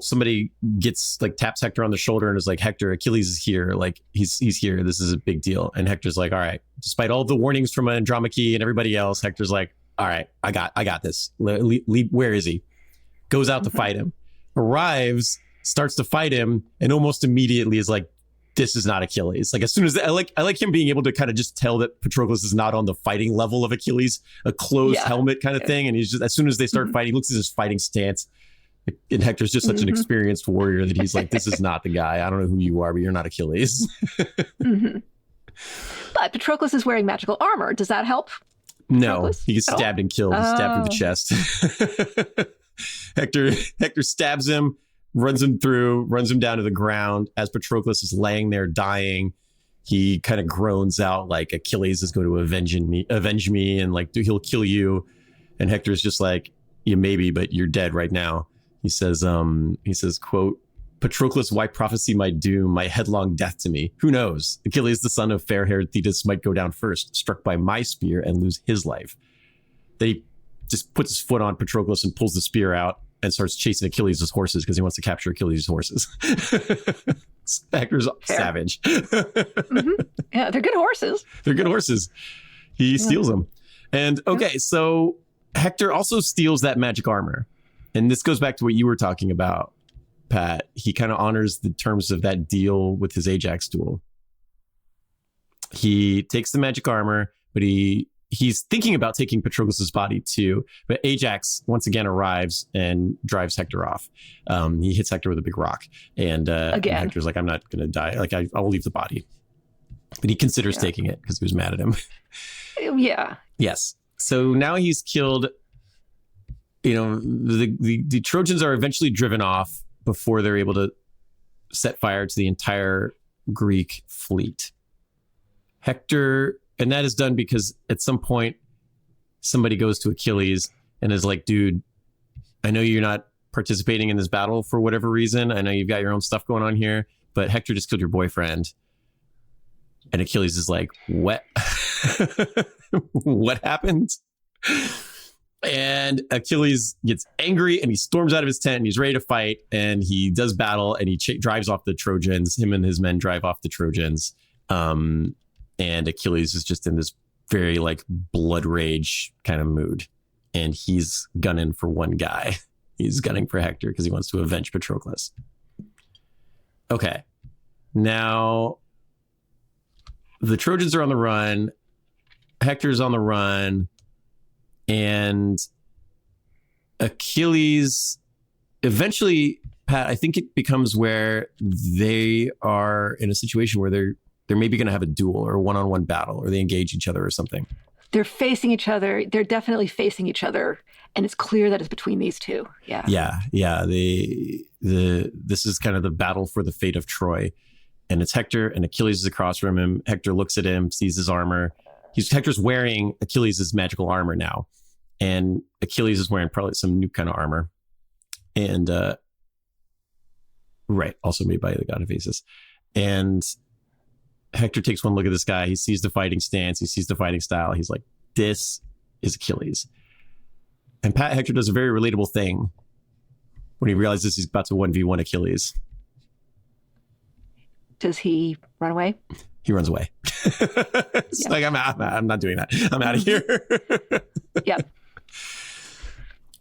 Somebody gets like taps Hector on the shoulder and is like, Hector, Achilles is here. Like he's here. This is a big deal. And Hector's like, all right, despite all the warnings from Andromache and everybody else, Hector's like, all right, I got this. Where is he? Goes out to fight him, arrives, starts to fight him, and almost immediately is like, this is not Achilles. Like as soon as I like him being able to kind of just tell that Patroclus is not on the fighting level of Achilles, a closed helmet kind of thing. And he's just, as soon as they start fighting, he looks at his fighting stance. And Hector's just such an experienced warrior that he's like, this is not the guy. I don't know who you are, but you're not Achilles. But Patroclus is wearing magical armor. Does that help? No, he gets stabbed and killed. He's stabbed through the chest. Hector stabs him, runs him down to the ground. As Patroclus is laying there dying, he kind of groans out like, Achilles is going to avenge me, and like, he'll kill you. And Hector's just like, yeah, maybe, but you're dead right now. He says, quote, Patroclus, why prophesy my doom, my headlong death to me? Who knows? Achilles, the son of fair-haired Thetis, might go down first, struck by my spear, and lose his life. Then he just puts his foot on Patroclus and pulls the spear out and starts chasing Achilles' horses because he wants to capture Achilles' horses. Hector's savage. Yeah, they're good horses. They're good horses. He steals them. And okay, so Hector also steals that magic armor. And this goes back to what you were talking about, Pat. He kind of honors the terms of that deal with his Ajax duel. He takes the magic armor, but he's thinking about taking Patroclus' body too. But Ajax once again arrives and drives Hector off. He hits Hector with a big rock. And Hector's like, I'm not going to die. Like, I'll leave the body. But he considers taking it because he was mad at him. Yeah. Yes. So now he's killed. You know, the Trojans are eventually driven off before they're able to set fire to the entire Greek fleet. Hector, and that is done because at some point somebody goes to Achilles and is like, dude, I know you're not participating in this battle for whatever reason. I know you've got your own stuff going on here, but Hector just killed your boyfriend. And Achilles is like, what? What happened? And Achilles gets angry and he storms out of his tent and he's ready to fight, and he does battle and he drives off the Trojans. Him and his men drive off the Trojans. And Achilles is just in this very like blood rage kind of mood. And he's gunning for one guy. He's gunning for Hector because he wants to avenge Patroclus. Okay. Now the Trojans are on the run. Hector's on the run. And Achilles eventually, Pat, I think it becomes where they are in a situation where they're maybe going to have a duel or a one-on-one battle, or they engage each other or something. They're facing each other. They're definitely facing each other. And it's clear that it's between these two. Yeah. Yeah. This is kind of the battle for the fate of Troy. And it's Hector, and Achilles is across from him. Hector looks at him, sees his armor. Hector's wearing Achilles' magical armor now. And Achilles is wearing probably some new kind of armor. And, also made by the god Hephaestus. And Hector takes one look at this guy. He sees the fighting stance. He sees the fighting style. He's like, this is Achilles. And Hector does a very relatable thing when he realizes he's about to 1v1 Achilles. Does he run away? He runs away. It's like, I'm not doing that. I'm out of here. Yep.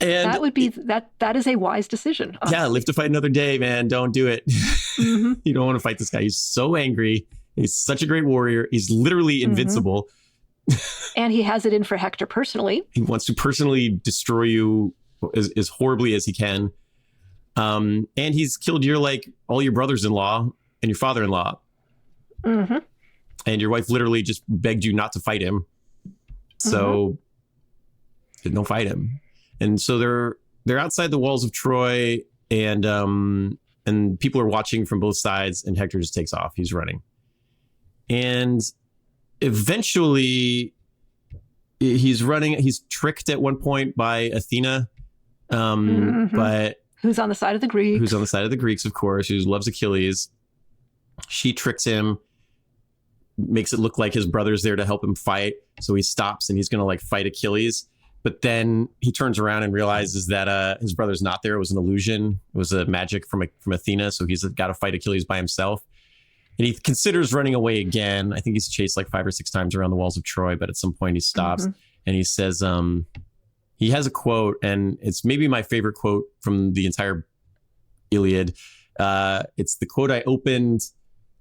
And that would be that is a wise decision. Honestly. Yeah, live to fight another day, man. Don't do it. You don't want to fight this guy. He's so angry He's such a great warrior. He's literally invincible. And he has it in for Hector personally. He wants to personally destroy you as horribly as he can. And he's killed all your brothers-in-law and your father-in-law. Mm-hmm. And your wife literally just begged you not to fight him. So don't fight him. And so they're outside the walls of Troy, and people are watching from both sides, and Hector just takes off. He's running. And eventually he's running. He's tricked at one point by Athena. But who's on the side of the Greeks? Who's on the side of the Greeks, of course, who loves Achilles. She tricks him, makes it look like his brother's there to help him fight. So he stops and he's going to fight Achilles. But then he turns around and realizes that his brother's not there. It was an illusion. It was a magic from Athena. So he's got to fight Achilles by himself. And he considers running away again. I think he's chased 5 or 6 times around the walls of Troy. But at some point he stops and he says, he has a quote, and it's maybe my favorite quote from the entire Iliad. It's the quote I opened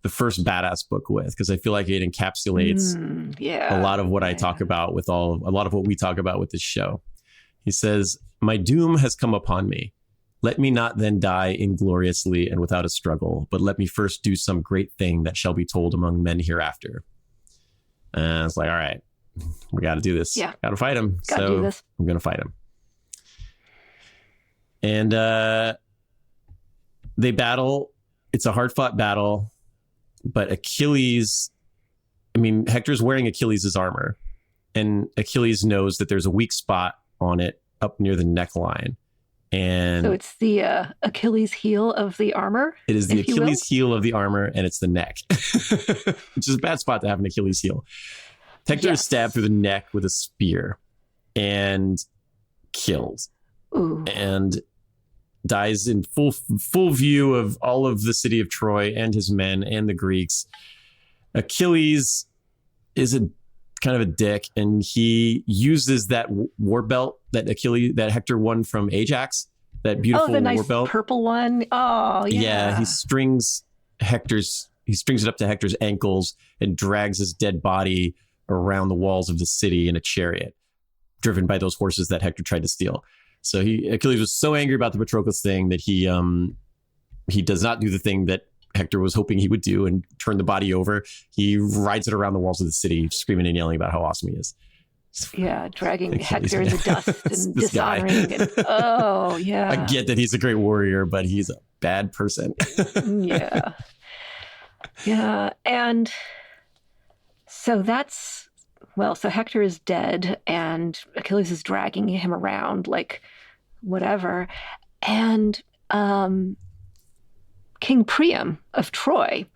the first badass book with, because I feel like it encapsulates a lot of what I talk about with a lot of what we talk about with this show. He says, "My doom has come upon me. Let me not then die ingloriously and without a struggle, but let me first do some great thing that shall be told among men hereafter." And it's like, all right, we got to do this. Yeah. Got to fight him. Gotta do this. I'm going to fight him. And they battle. It's a hard fought battle. But Achilles, Hector's wearing Achilles' armor, and Achilles knows that there's a weak spot on it up near the neckline. And so it's the Achilles heel of the armor? It is the Achilles heel of the armor, and it's the neck, which is a bad spot to have an Achilles heel. Hector is stabbed through the neck with a spear and killed. Ooh. And dies in full view of all of the city of Troy and his men and the Greeks. Achilles is a kind of a dick, and he uses that war belt that Hector won from Ajax, that beautiful the nice war belt, purple one. Oh yeah. Yeah, he strings it up to Hector's ankles and drags his dead body around the walls of the city in a chariot, driven by those horses that Hector tried to steal. So Achilles was so angry about the Patroclus thing that he does not do the thing that Hector was hoping he would do and turn the body over. He rides it around the walls of the city, screaming and yelling about how awesome he is. Yeah, dragging Hector in the dust and dishonoring. I get that he's a great warrior, but he's a bad person. Yeah. And so so Hector is dead, and Achilles is dragging him around whatever. And King Priam of Troy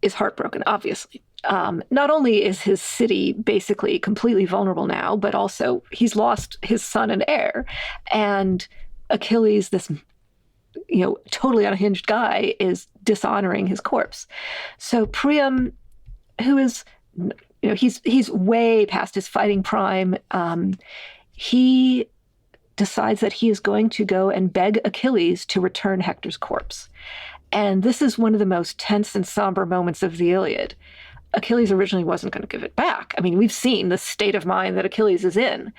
is heartbroken, obviously. Not only is his city basically completely vulnerable now, but also he's lost his son and heir. And Achilles, this totally unhinged guy, is dishonoring his corpse. So Priam, who is, he's way past his fighting prime, he decides that he is going to go and beg Achilles to return Hector's corpse. And this is one of the most tense and somber moments of the Iliad. Achilles originally wasn't going to give it back. We've seen the state of mind that Achilles is in.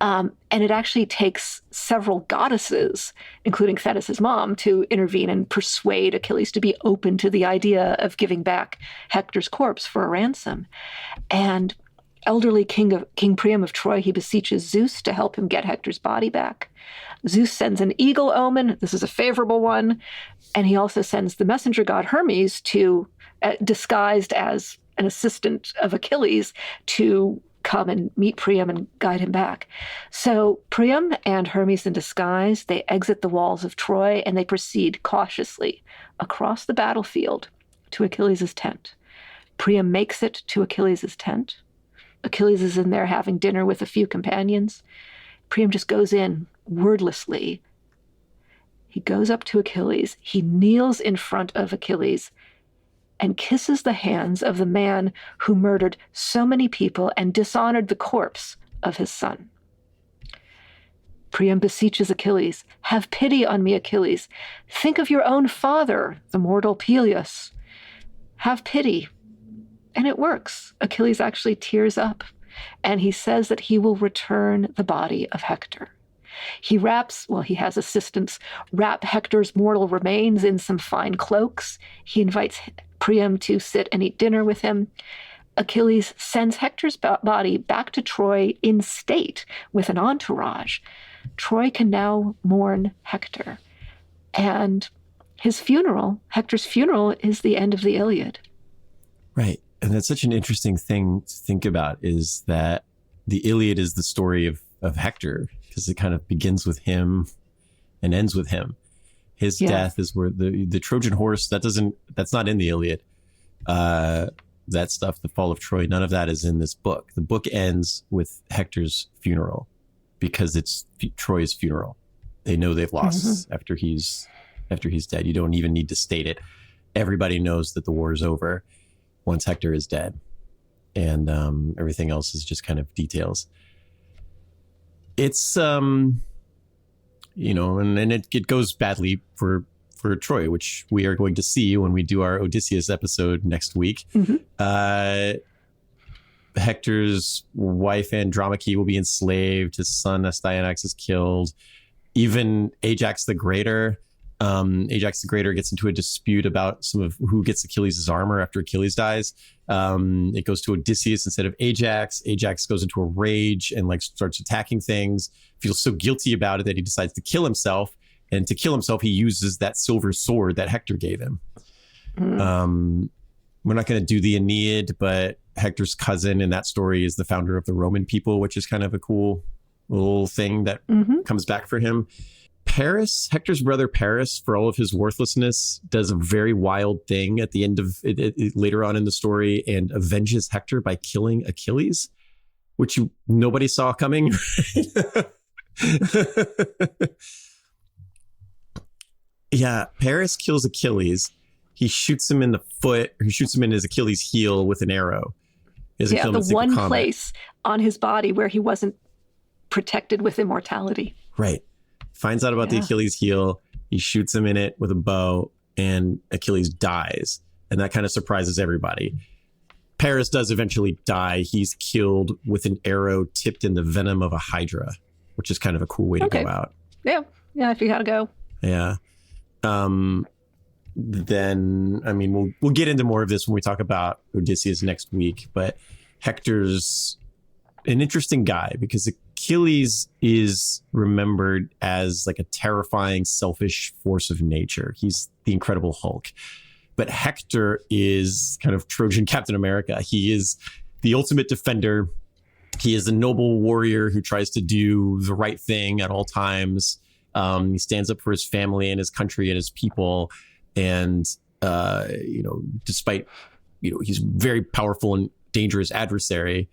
And it actually takes several goddesses, including Thetis' mom, to intervene and persuade Achilles to be open to the idea of giving back Hector's corpse for a ransom. And elderly King Priam of Troy, he beseeches Zeus to help him get Hector's body back. Zeus sends an eagle omen. This is a favorable one. And he also sends the messenger god Hermes to, disguised as an assistant of Achilles, to come and meet Priam and guide him back. So Priam and Hermes in disguise, they exit the walls of Troy, and they proceed cautiously across the battlefield to Achilles' tent. Priam makes it to Achilles' tent. Achilles is in there having dinner with a few companions. Priam just goes in wordlessly. He goes up to Achilles. He kneels in front of Achilles and kisses the hands of the man who murdered so many people and dishonored the corpse of his son. Priam beseeches Achilles, "Have pity on me, Achilles. Think of your own father, the mortal Peleus. have pity. And it works. Achilles actually tears up, and he says that he will return the body of Hector. He has assistants wrap Hector's mortal remains in some fine cloaks. He invites Priam to sit and eat dinner with him. Achilles sends Hector's body back to Troy in state with an entourage. Troy can now mourn Hector. And his funeral, Hector's funeral, is the end of the Iliad. Right. And that's such an interesting thing to think about, is that the Iliad is the story of Hector, because it kind of begins with him and ends with him. His death is where the Trojan horse, that's not in the Iliad. That stuff, the fall of Troy, none of that is in this book. The book ends with Hector's funeral because it's Troy's funeral. They know they've lost after he's dead. You don't even need to state it. Everybody knows that the war is over once Hector is dead, and everything else is just kind of details. It's and it goes badly for Troy, which we are going to see when we do our Odysseus episode next week. Hector's wife Andromache will be enslaved. His son Astyanax is killed. Even Ajax the Greater gets into a dispute about some of who gets Achilles' armor after Achilles dies. It goes to Odysseus instead of Ajax. Ajax goes into a rage and starts attacking things, feels so guilty about it that he decides to kill himself. And to kill himself, he uses that silver sword that Hector gave him. We're not going to do the Aeneid, but Hector's cousin in that story is the founder of the Roman people, which is kind of a cool little thing that comes back for him. Paris, Hector's brother Paris, for all of his worthlessness, does a very wild thing at the end of it later on in the story and avenges Hector by killing Achilles, which nobody saw coming. Yeah, Paris kills Achilles. He shoots him in the foot, or he shoots him in his Achilles heel with an arrow. The one place on his body where he wasn't protected with immortality. Right. Finds out about the Achilles heel. He shoots him in it with a bow, and Achilles dies. And that kind of surprises everybody. Paris does eventually die. He's killed with an arrow tipped in the venom of a hydra, which is kind of a cool way to go out. Yeah, if you gotta go. Yeah. Then, we'll get into more of this when we talk about Odysseus next week, but Hector's an interesting guy because Achilles is remembered as a terrifying, selfish force of nature. He's the Incredible Hulk. But Hector is kind of Trojan Captain America. He is the ultimate defender. He is a noble warrior who tries to do the right thing at all times. He stands up for his family and his country and his people. And, despite, he's a very powerful and dangerous adversary,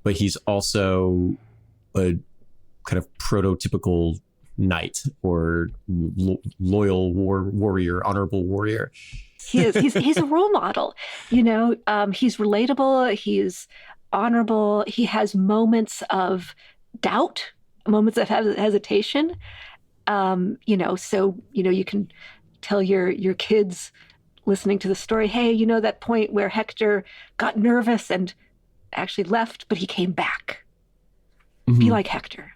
but he's also a kind of prototypical knight or loyal warrior, honorable warrior. He is. He's a role model. He's relatable. He's honorable. He has moments of doubt, moments of hesitation. So you can tell your kids listening to the story, hey, that point where Hector got nervous and actually left, but he came back. Be like Hector.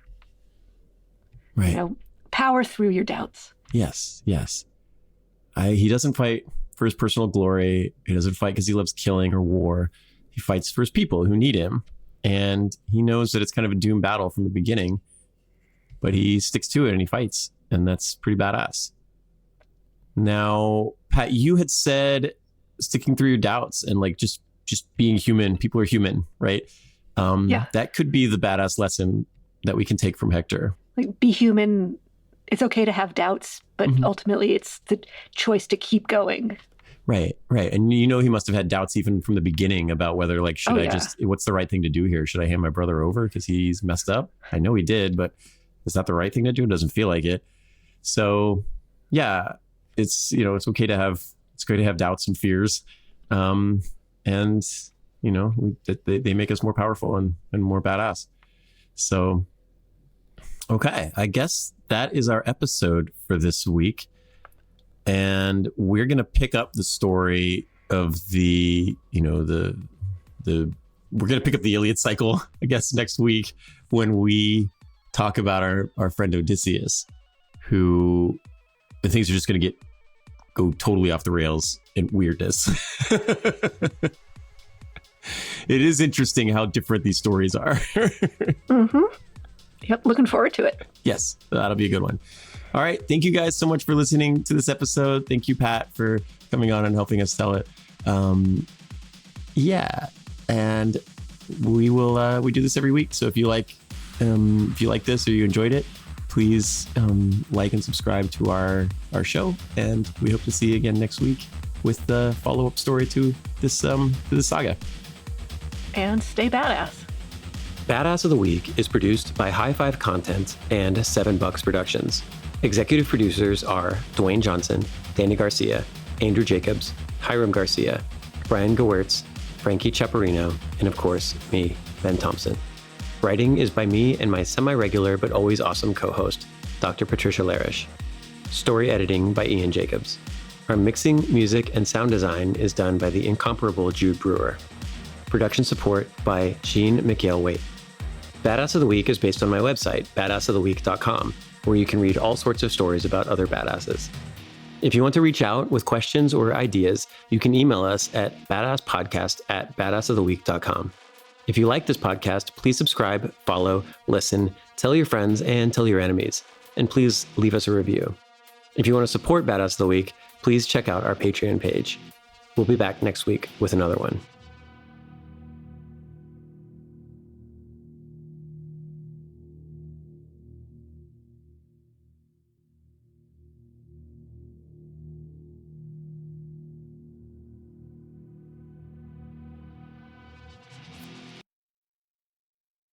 Right. Power through your doubts. Yes. He doesn't fight for his personal glory. He doesn't fight because he loves killing or war. He fights for his people who need him. And he knows that it's kind of a doomed battle from the beginning, but he sticks to it and he fights. And that's pretty badass. Now, Pat, you had said sticking through your doubts and just being human. People are human, right? That could be the badass lesson that we can take from Hector. Be human. It's okay to have doubts, but ultimately it's the choice to keep going. Right. And he must have had doubts even from the beginning about whether what's the right thing to do here? Should I hand my brother over because he's messed up? I know he did, but is that the right thing to do? It doesn't feel like it. So yeah, it's okay to have, it's great to have doubts and fears. And they make us more powerful and more badass. So, okay, I guess that is our episode for this week. And we're going to pick up the story of the we're going to pick up the Iliad cycle, I guess, next week when we talk about our friend Odysseus, who the things are just going to go totally off the rails in weirdness. It is interesting how different these stories are. Mm-hmm. Yep, looking forward to it. Yes, that'll be a good one. All right. Thank you guys so much for listening to this episode. Thank you, Pat, for coming on and helping us tell it. And we do this every week. So if you like this or you enjoyed it, please like and subscribe to our show. And we hope to see you again next week with the follow-up story to this saga. And stay badass. Badass of the Week is produced by High Five Content and 7 Bucks Productions. Executive producers are Dwayne Johnson, Danny Garcia, Andrew Jacobs, Hiram Garcia, Brian Gewirtz, Frankie Chaparino, and of course, me, Ben Thompson. Writing is by me and my semi-regular but always awesome co-host, Dr. Patricia Larash. Story editing by Ian Jacobs. Our mixing, music, and sound design is done by the incomparable Jude Brewer. Production support by Jean McHale-Waite. Badass of the Week is based on my website, badassoftheweek.com, where you can read all sorts of stories about other badasses. If you want to reach out with questions or ideas, you can email us at badasspodcast@badassoftheweek.com. If you like this podcast, please subscribe, follow, listen, tell your friends, and tell your enemies. And please leave us a review. If you want to support Badass of the Week, please check out our Patreon page. We'll be back next week with another one.